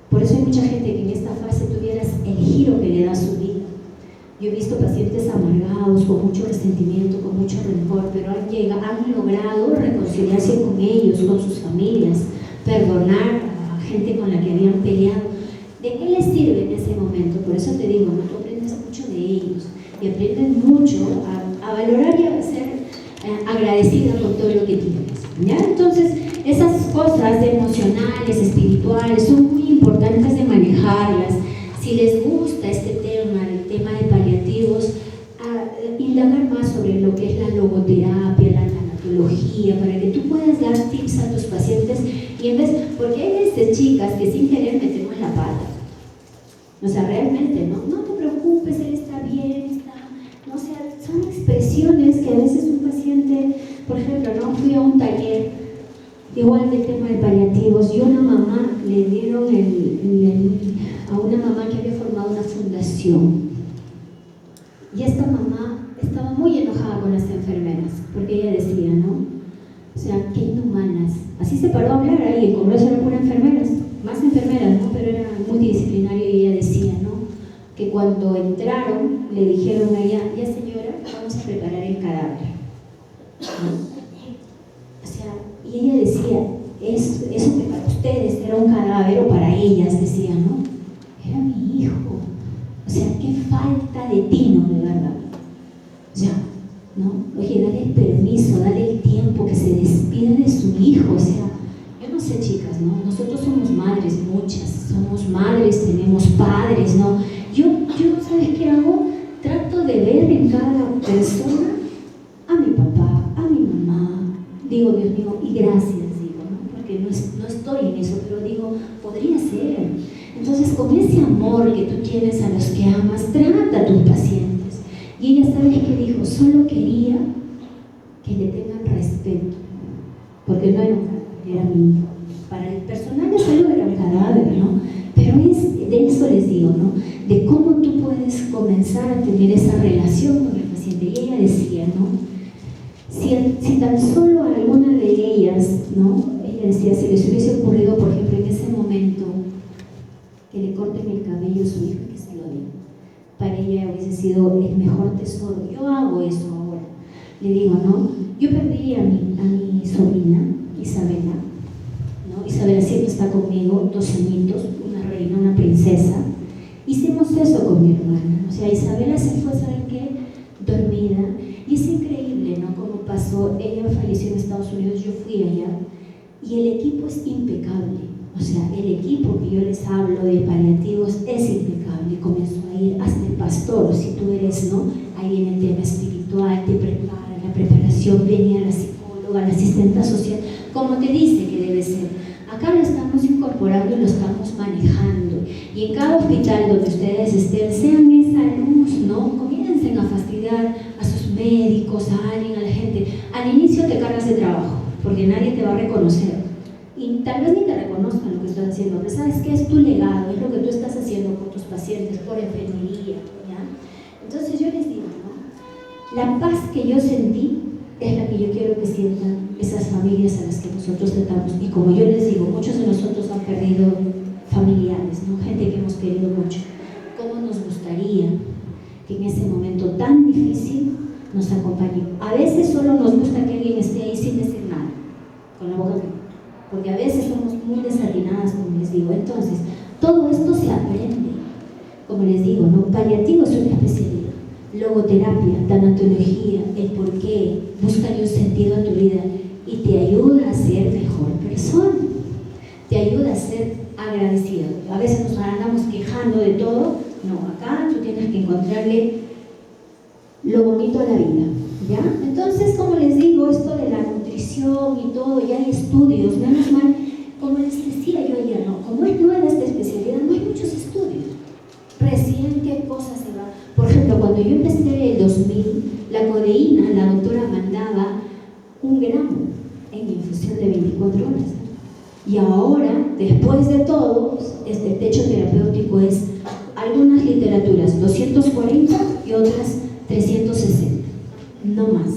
Por eso hay mucha gente que en esta fase tuvieras el giro que le da a su vida. Yo he visto pacientes amargados, con mucho resentimiento, con mucho rencor, pero han logrado reconciliarse con ellos, con sus familias, perdonar a gente con la que habían peleado. ¿De qué les sirve en ese momento? Por eso te digo, ¿no? Tú aprendes mucho de ellos y aprendes mucho a valorar y a ser agradecida por todo lo que tienes, ¿ya? Entonces, esas cosas emocionales, espirituales, son muy importantes de manejarlas. Si les gusta este tema, el tema de paliativos, indagar más sobre lo que es la logoterapia, la tanatología, para que tú puedas dar tips a tus pacientes, y en vez, porque hay veces, chicas, que sin querer metemos la pata. O sea, realmente, no te preocupes, él está bien, no, o sea, son expresiones que a veces un paciente, por ejemplo, no fui a un taller igual del tema de paliativos, y una mamá le dieron a una mamá que había formado una fundación, y esta mamá estaba muy enojada con las enfermeras, porque ella decía, ¿no? O sea, qué inhumanas. Así se paró a hablar ahí, el congreso era pura enfermeras, más enfermeras, ¿no? Pero era multidisciplinario, y ella decía, ¿no? Que cuando entraron, le dijeron a ella, ya señora, vamos a preparar el cadáver, ¿no? O sea, y ella decía, eso que para ustedes era un cadáver, o para ellas, decía, ¿no? Era mi hijo. O sea, qué falta de tino, de verdad. O sea, ¿no? Oye, dale el permiso, dale el tiempo, que se despide de su hijo. O sea, yo no sé, chicas, ¿no? Nosotros somos madres, muchas, somos madres, tenemos padres, ¿no? Yo ¿sabes qué hago? Trato de ver en cada persona a mi papá, a mi mamá. Digo, Dios mío, y gracias, digo, ¿no? Porque no estoy en eso, pero digo, podría ser. Entonces, con ese amor que tú tienes a los que amas, trata a tus pacientes. Y ella, ¿sabes qué dijo? Solo quería que le tengan respeto, porque no era un cadáver, era mi hijo. Para el personal de salud era un cadáver, ¿no? Pero de eso les digo, ¿no? De cómo tú puedes comenzar a tener esa relación con el paciente. Y ella decía, ¿no? Si tan solo a alguna de ellas, ¿no? Ella decía, se les hubiese ocurrido, por ejemplo, en ese momento que le corten el cabello a su hija, que se lo den. Para ella hubiese sido el mejor tesoro. Yo hago eso ahora. Le digo, ¿no? Yo perdí a mi sobrina, Isabela, ¿no? Isabela siempre está conmigo, 2 añitos, una reina, una princesa. Hicimos eso con mi hermana. O sea, Isabela se fue, ¿saben qué? Dormida. Y es increíble, ¿no? Cómo pasó. Ella falleció en Estados Unidos, yo fui allá. Y el equipo es impecable. O sea, el equipo que yo les hablo de paliativos es impecable. Comenzó a ir hasta el pastor, si tú eres, ¿no? Ahí viene el tema espiritual, te prepara, la preparación, venía la psicóloga, la asistenta social, como te dice que debe ser. Acá lo estamos incorporando y lo estamos manejando. Y en cada hospital donde ustedes estén, sean esa luz, ¿no? Comiencen a fastidiar a sus médicos, a alguien, a la gente. Al inicio te cargas de trabajo, porque nadie te va a reconocer. Y tal vez ni te reconozcan lo que estás haciendo, pero sabes que es tu legado, es lo que tú estás haciendo por tus pacientes, por enfermería, ¿ya? Entonces yo les digo, ¿no? La paz que yo sentí es la que yo quiero que sientan esas familias a las que nosotros tratamos. Y como yo les digo, muchos de nosotros han perdido familiares, ¿no? Gente que hemos querido mucho. ¿Cómo nos gustaría que en ese momento tan difícil nos acompañe? A veces solo nos gusta que alguien esté ahí sin decir nada, con la boca abierta, porque a veces somos muy desatinadas, como les digo. Entonces, todo esto se aprende. Como les digo, ¿no? Paliativo es una especialidad. Logoterapia, tanatología, el porqué, búscale un sentido a tu vida y te ayuda a ser mejor persona. Te ayuda a ser agradecido. A veces nos andamos quejando de todo. No, acá tú tienes que encontrarle lo bonito a la vida, ¿ya? Entonces, como les digo, esto de la nutrición y todo, ya hay estudios, menos mal, como les decía yo ayer, ¿no? Como es nueva esta especialidad, no hay muchos estudios. Recién qué cosas se va. Por ejemplo, cuando yo empecé el 2000, la codeína, la doctora mandaba 1 gramo en infusión de 24 horas. Y ahora, después de todo, este techo terapéutico es algunas literaturas 240 y otras 360, no más.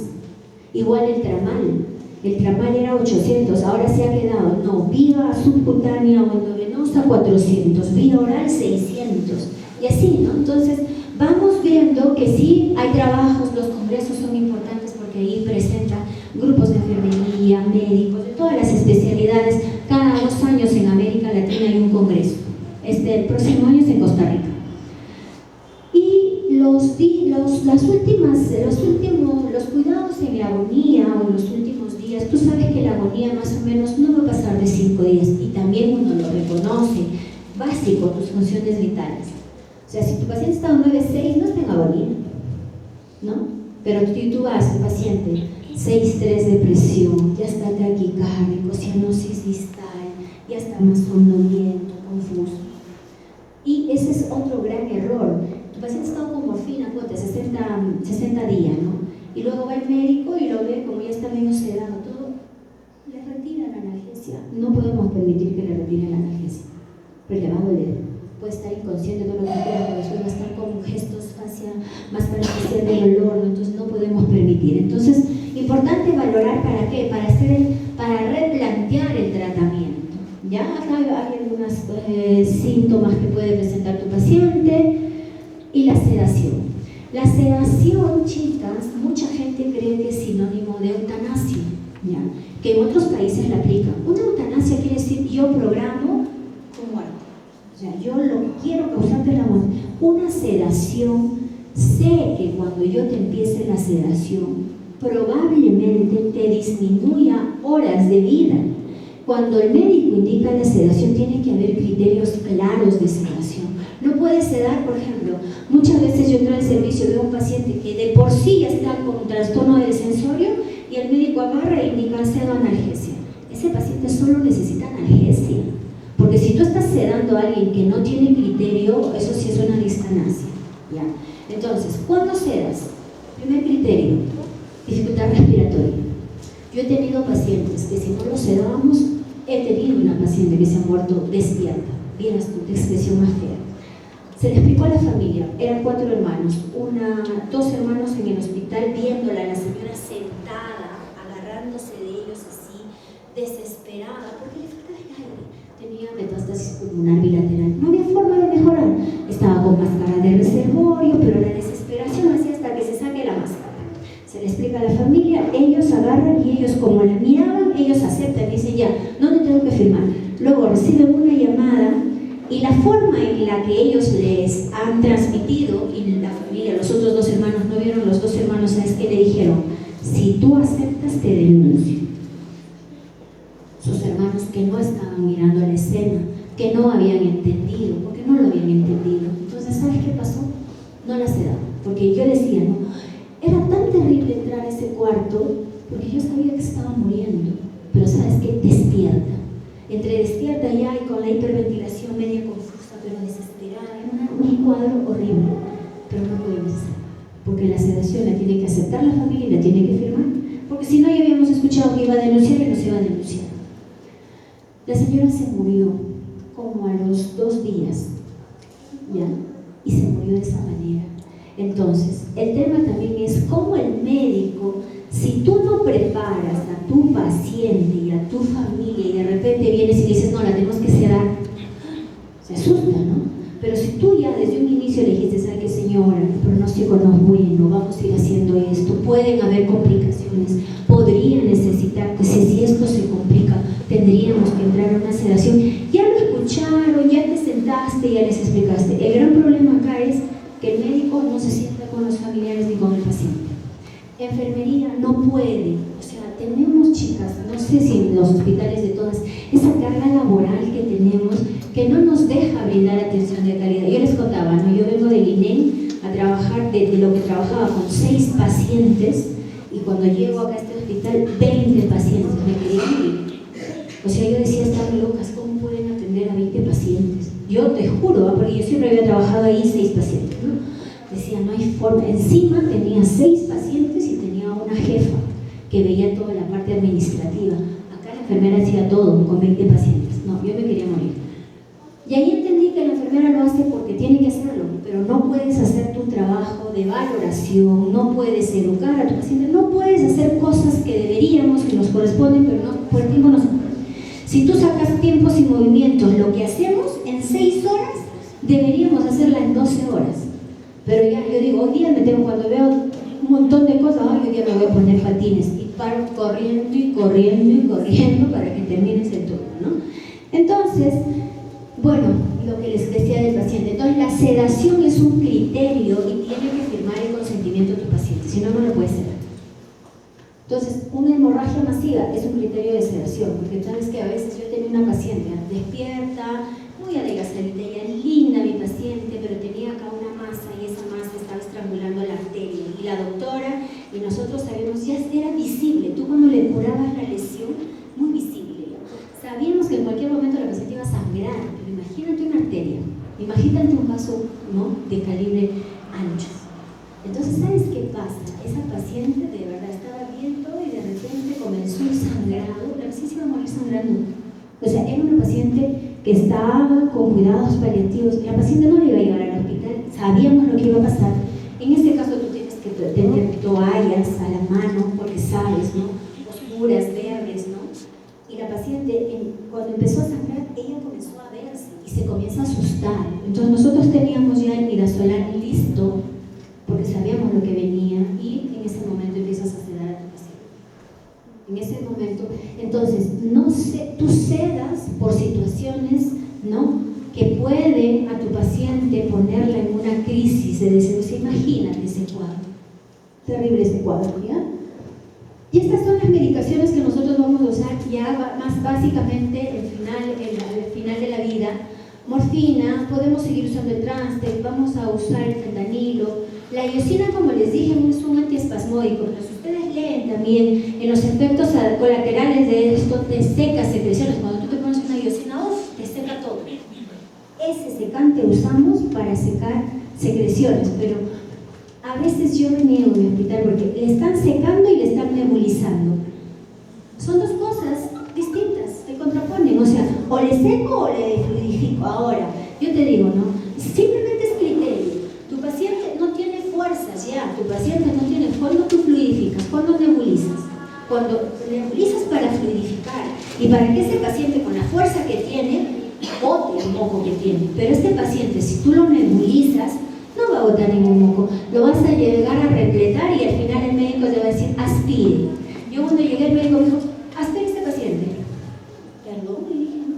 Igual el tramal era 800, ahora se ha quedado, no, vía subcutánea o endovenosa 400, vía oral 600, y así, ¿no? Entonces, vamos viendo que sí hay trabajos, los congresos son importantes porque ahí presenta grupos de enfermería, médicos, de todas las especialidades. Cada 2 años en América Latina hay un congreso. El próximo año es en Costa Rica. Y los cuidados en la agonía o en los últimos días, tú sabes que la agonía más o menos no va a pasar de 5 días y también uno lo reconoce, básico, tus funciones vitales. O sea, si tu paciente está en 9-6, no está en agonía, ¿no? Pero tú vas, el paciente, 6-3 de presión, ya está taquicárdico, cianosis distal, ya está más somnoliento, confuso. Y ese es otro gran error. Tu paciente está con morfina, 60 días, ¿no? Y luego va el médico y lo ve como ya está medio sedado, todo, le retira la analgesia. No podemos permitir que le retiren la analgesia, pero le va a doler. Puede estar inconsciente, todo lo que quiera, pero después va a estar con gestos hacia más para de dolor, ¿no? Entonces no podemos permitir. Entonces, importante valorar para qué, para replantear el tratamiento. Ya acá hay algunos síntomas que puede presentar tu paciente. Y la sedación. La sedación, chicas, mucha gente cree que es sinónimo de eutanasia, ¿ya? Que en otros países la aplican. Una eutanasia quiere decir yo programo tu muerte. O sea, yo lo quiero causarte la muerte. Una sedación, sé que cuando yo te empiece la sedación, probablemente te disminuya horas de vida. Cuando el médico indica la sedación, tiene que haber criterios claros de sedación. No puedes sedar, por ejemplo, muchas veces yo entro al servicio de un paciente que de por sí ya está con trastorno del sensorio y el médico agarra e indica analgesia. Ese paciente solo necesita analgesia, porque si tú estás sedando a alguien que no tiene criterio, eso sí es una discanasia, ¿ya? Entonces, ¿cuándo sedas? Primer criterio, dificultad respiratoria. Yo he tenido pacientes que si no los sedábamos, he tenido una paciente que se ha muerto despierta. Vieras tú, qué expresión más fea. Se le explicó a la familia, eran 4 hermanos, 2 hermanos en el hospital viéndola, la señora sentada, agarrándose de ellos así, desesperada, porque le faltaba el aire. Tenía metástasis explica a la familia, ellos agarran y ellos, como la miraban, ellos aceptan, dicen ya, ¿dónde tengo que firmar? Luego reciben una llamada y la forma en la que ellos les han transmitido, y la familia, los otros dos hermanos no vieron, los dos hermanos, ¿sabes qué le dijeron? Si tú aceptas, te denuncio. Sus hermanos que no estaban mirando la escena, que no habían entendido, porque no lo habían entendido. Entonces, ¿sabes qué pasó? No las he dado, porque yo decía, no, era tan terrible entrar a ese cuarto, porque yo sabía que estaba muriendo, pero ¿sabes qué? Despierta. Entre despierta ya y con la hiperventilación media confusa, pero desesperada, era un cuadro horrible, pero no podemos hacer, porque la sedación la tiene que aceptar la familia y la tiene que firmar, porque si no ya habíamos escuchado que iba a denunciar y no se iba a denunciar. La señora se murió como a los 2 días, ¿ya? Y se murió de esa manera. Entonces, el tema también es cómo el médico, si tú no preparas a tu paciente y a tu familia y de repente vienes y dices, no, la tenemos que sedar, se asusta, ¿no? Pero si tú ya desde un inicio le dijiste, ¿sabe qué, señora? El pronóstico no es bueno, vamos a ir haciendo esto, pueden haber complicaciones, podría necesitar, pues si esto se complica, tendríamos que entrar a una sedación. Ya lo escucharon, ya te sentaste, ya les explicaste. El gran problema acá es que el médico no se sienta con los familiares ni con el paciente. Enfermería no puede, o sea, tenemos, chicas, no sé si en los hospitales de todas, esa carga laboral que tenemos que no nos deja brindar atención de calidad. Yo les contaba, ¿no? Yo vengo del INEM a trabajar de lo que trabajaba con 6 pacientes y cuando llego acá a este hospital, 20 pacientes, me quería morir. O sea, yo decía, están locas, ¿cómo pueden atender a 20 pacientes? Yo te juro, porque yo siempre había trabajado ahí 6 pacientes, ¿no? Decía, no hay forma. Encima tenía 6 pacientes y tenía una jefa que veía toda la parte administrativa. Acá la enfermera hacía todo con 20 pacientes. No, yo me quería morir. Y ahí entendí que la enfermera lo hace porque tiene que hacerlo, pero no puedes hacer tu trabajo de valoración, no puedes educar a tu paciente, no puedes hacer cosas que deberíamos, que nos corresponden, pero no, por el tiempo no se puede. Si tú sacas tiempos y movimientos, lo que hacemos en 6 horas, deberíamos hacerla en 12 horas. Pero ya, yo digo, hoy día me tengo, cuando veo un montón de cosas, hoy día me voy a poner patines y paro corriendo y corriendo y corriendo para que termine ese turno, ¿no? Entonces, bueno, lo que les decía del paciente, entonces la sedación es un criterio y tiene que firmar el consentimiento de tu paciente, si no, no lo puedes sedar. Entonces, una hemorragia masiva es un criterio de sedación, porque sabes que a veces yo tenía una paciente despierta, muy adelgazadita, ella linda mi paciente, pero tenía acá una masa y esa masa estaba estrangulando la arteria. Y la doctora y nosotros sabíamos, ya era visible, tú cuando le curabas la lesión, muy visible. Sabíamos que en cualquier momento la paciente iba a sangrar, pero imagínate una arteria, imagínate un vaso, ¿no?, de calibre ancho. Entonces, ¿sabes qué pasa? Esa paciente de verdad estaba bien todo y de repente comenzó el sangrado, la paciente iba a morir sangrando. O sea, era una paciente que estaba con cuidados paliativos, la paciente no le iba a llevar al hospital, sabíamos lo que iba a pasar. En este caso tú tienes que tener toallas a la mano porque sabes, ¿no?, oscuras, verdes, ¿no? Y la paciente, cuando empezó a sangrar, ella comenzó a verse y se comienza a asustar. Entonces nosotros teníamos ya el midazolam listo porque sabíamos lo que venía y en ese momento empiezas a sedar a tu paciente. En ese momento, entonces, tú sedas por situaciones, ¿no?, que pueden a tu paciente ponerla en una crisis de deseo. Imagínate ese cuadro, terrible ese cuadro, ¿ya? Y estas son las medicaciones que nosotros vamos a usar ya más básicamente el final de la vida. Morfina, podemos seguir usando el Transtec, vamos a usar el fentanilo. La iosina, como les dije, es un antiespasmódico, pero si ustedes leen también en los efectos colaterales de esto, te seca secreciones. Cuando tú te pones una iosina, te seca todo. Ese secante usamos para secar secreciones, pero a veces yo me niego en mi hospital porque le están secando y le están nebulizando. Son dos cosas distintas, se contraponen, o sea, o le seco o le fluidifico. Ahora, yo te digo, ¿no?, simplemente es criterio. Tu paciente no tiene fuerzas ya, tu paciente no tiene. ¿Cuándo tú fluidificas? ¿Cuándo nebulizas? Cuando nebulizas para fluidificar y para que ese paciente con la fuerza que tiene bote el moco que tiene. Pero este paciente, si tú lo nebulizas, no va a botar ningún moco, lo vas a llegar a repletar y al final el médico te va a decir, pide. Yo cuando llegué el médico me dijo, hasta este paciente. Perdón, le dije, ¿no?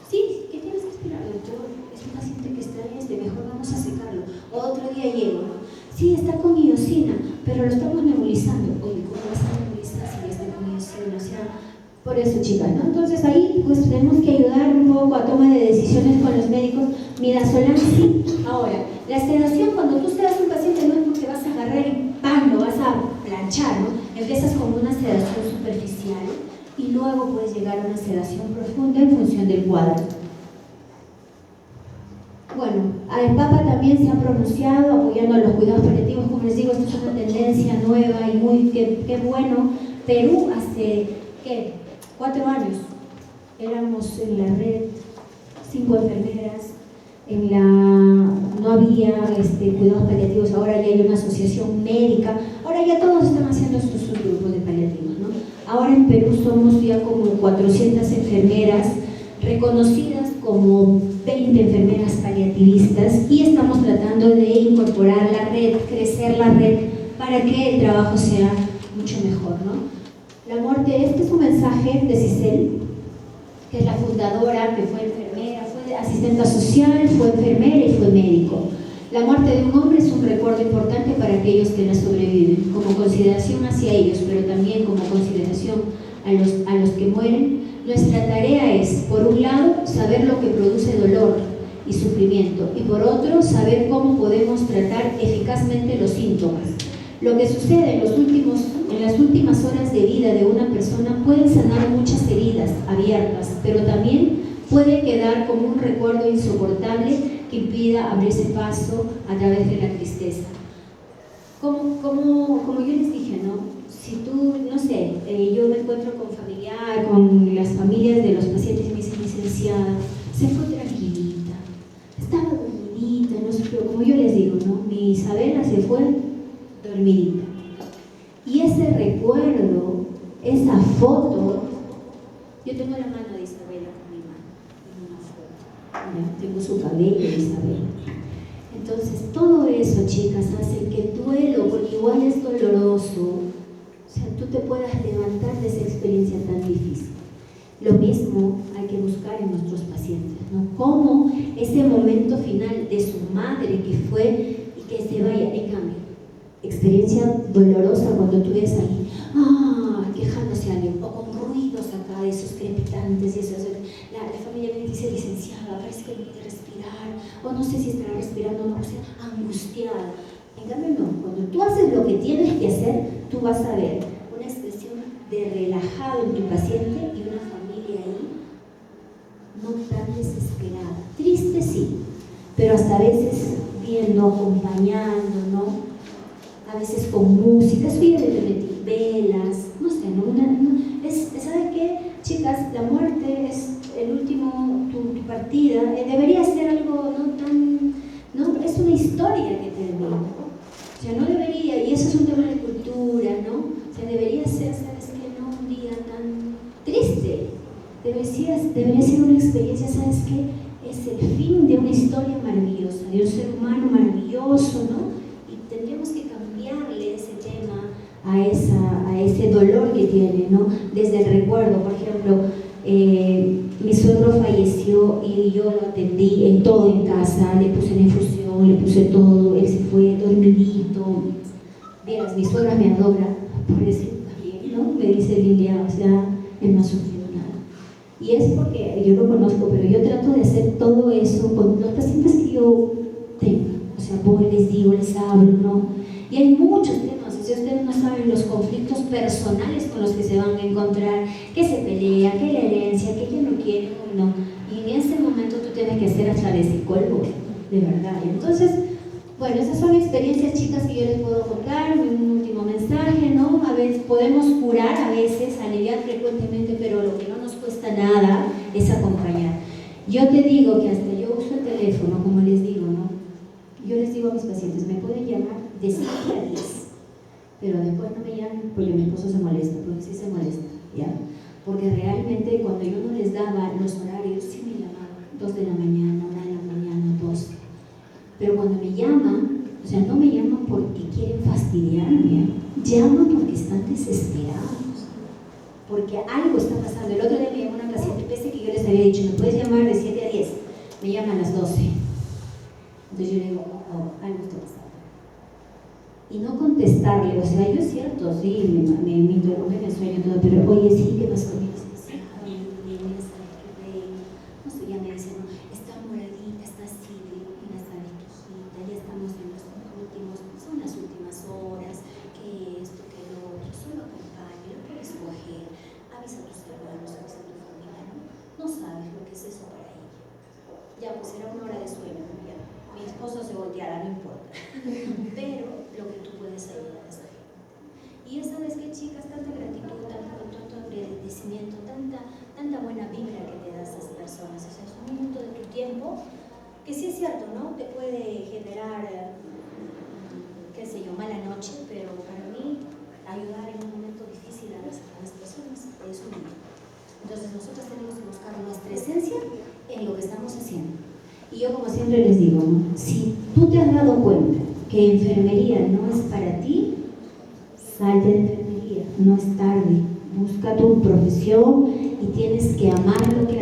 Sí, ¿qué tienes que esperar? Doctor, es un paciente que está mejor vamos a secarlo. Otro día llego, ¿no? Sí, está con iosina, pero lo estamos nebulizando. Oye, ¿cómo vas a nebulizar si ya está con iosina? O sea, por eso, chicas, ¿no? Entonces ahí pues tenemos que ayudar un poco a toma de decisiones con los médicos. Midazolam sí. Ahora, la sedación, cuando tú sedas un paciente, no es porque vas a agarrar y ¡pam! Lo vas a planchar, ¿no? Empiezas con una sedación superficial y luego puedes llegar a una sedación profunda en función del cuadro. Bueno, el Papa también se ha pronunciado apoyando a los cuidados paliativos. Como les digo, esto es una tendencia nueva y muy, qué bueno. Perú hace, ¿qué? 4 años éramos en la red 5 enfermeras, no había cuidados paliativos, ahora ya hay una asociación médica, ahora ya todos están haciendo estos subgrupos de paliativos, ¿no? Ahora en Perú somos ya como 400 enfermeras reconocidas como 20 enfermeras paliativistas y estamos tratando de incorporar la red, crecer la red para que el trabajo sea mucho mejor, ¿no? La muerte, este es un mensaje de Cicel, que es la fundadora, que fue enfermera, fue asistente social, fue enfermera y fue médico. La muerte de un hombre es un recuerdo importante para aquellos que la sobreviven, como consideración hacia ellos, pero también como consideración a los que mueren. Nuestra tarea es, por un lado, saber lo que produce dolor y sufrimiento, y por otro, saber cómo podemos tratar eficazmente los síntomas. Lo que sucede en las últimas horas de vida de una persona puede sanar muchas heridas abiertas, pero también puede quedar como un recuerdo insoportable que impida abrirse paso a través de la tristeza. Como yo les dije, ¿no? Si tú, no sé, yo me encuentro con las familias de los pacientes y me dicen, licenciada, se fue tranquilita, estaba dormidita, no sé, pero como yo les digo, ¿no? Mi Isabela se fue dormidita. Y ese recuerdo, esa foto, yo tengo la mano de Isabela con mi mano, en una foto, ¿ya? Tengo su cabello de Isabela. Entonces, todo eso, chicas, hace que el duelo, porque igual es doloroso, o sea, tú te puedas levantar de esa experiencia tan difícil. Lo mismo hay que buscar en nuestros pacientes, ¿no? Cómo ese momento final de su madre que fue y que se vaya, en cambio, experiencia dolorosa cuando tú ves ahí, quejándose a alguien, o con ruidos acá, esos crepitantes y eso, la familia me dice, licenciada, parece que no puede respirar, o no sé si estará respirando o no, o sea, angustiada. En cambio no, cuando tú haces lo que tienes que hacer, tú vas a ver una expresión de relajado en tu paciente y una familia ahí no tan desesperada, triste sí, pero hasta a veces viendo, acompañando, ¿no? A veces con música, eso ya le metí velas, no sé, ¿no? ¿Sabes qué? Chicas, la muerte es el último, tu partida, debería ser algo no tan, no, es una historia que termina, o sea, no debería, y eso es un tema de cultura, ¿no? O sea, debería ser, ¿sabes qué? No un día tan triste, debería ser una experiencia, ¿sabes qué? Es el fin de una historia maravillosa, de un ser humano maravilloso, ¿no? Y tendríamos que cambiarle ese tema a ese dolor que tiene, ¿no? Desde el recuerdo, por ejemplo, mi suegro falleció y yo lo atendí en todo en casa, le puse la infusión, le puse todo, él se fue dormidito. Vieras, mi suegra me adora, por eso también, ¿no? Me dice Lilia, o sea, él no ha sufrido nada. Y es porque yo lo conozco, pero yo trato de hacer todo eso con los pacientes que yo tengo. O sea, voy, les digo, les hablo, ¿no? Y hay muchos temas, si ustedes no saben los conflictos personales con los que se van a encontrar, que se pelea, que la herencia, que ella no quiere o no. Y en ese momento tú tienes que hacer hasta de psicólogo, de verdad. Y entonces, bueno, esas son experiencias, chicas, que yo les puedo contar, un último mensaje, ¿no? A veces podemos curar, a veces, aliviar frecuentemente, pero lo que no nos cuesta nada es acompañar. Yo te digo que hasta yo uso el teléfono, como les digo, ¿no? Yo les digo a mis pacientes, me pueden llamar de 7 a 10, pero después no me llaman porque mi esposo se molesta, porque sí se molesta, ¿ya? Porque realmente cuando yo no les daba los horarios, sí me llamaban, 2 de la mañana, 1 de la mañana, 12. Pero cuando me llaman, o sea, no me llaman porque quieren fastidiarme, llaman porque están desesperados, porque algo está pasando. El otro día me llamó una paciente, pese que yo les había dicho, me puedes llamar de 7 a 10, me llaman a las 12. Entonces yo le digo, oh, algo está pasando. Y no contestarle, o sea, yo es cierto, sí, me interrumpe el sueño y todo, pero oye, sí, ¿qué pasó? Me dice, sí, mira, ¿sabes qué? No sé, ya me dice, no, está moradita, está así, mira, ¿sabes qué, hijita? Ya estamos en los últimos, son las últimas horas, que esto, que lo otro, solo acompaña, lo puedes coger, avisa a tus hermanos, avisa a tu familia, ¿no? No sabes lo que es eso para ella. Ya, pues era 1 hora de sueño, ya. Mi esposo se volteará, no importa. Pero lo que tú puedes ayudar a esa gente. Y ya sabes que, chicas, tanta gratitud, tanto agradecimiento, tanta buena vibra que te das a esas personas. O sea, es un minuto de tu tiempo que sí es cierto, ¿no? Te puede generar, qué sé yo, mala noche, pero para mí ayudar en un momento difícil a las personas es un bien. Entonces nosotros tenemos que buscar nuestra esencia en lo que estamos haciendo. Y yo, como siempre les digo, ¿no? Si tú te has dado cuenta que enfermería no es para ti, sal de enfermería, no es tarde. Busca tu profesión y tienes que amar lo que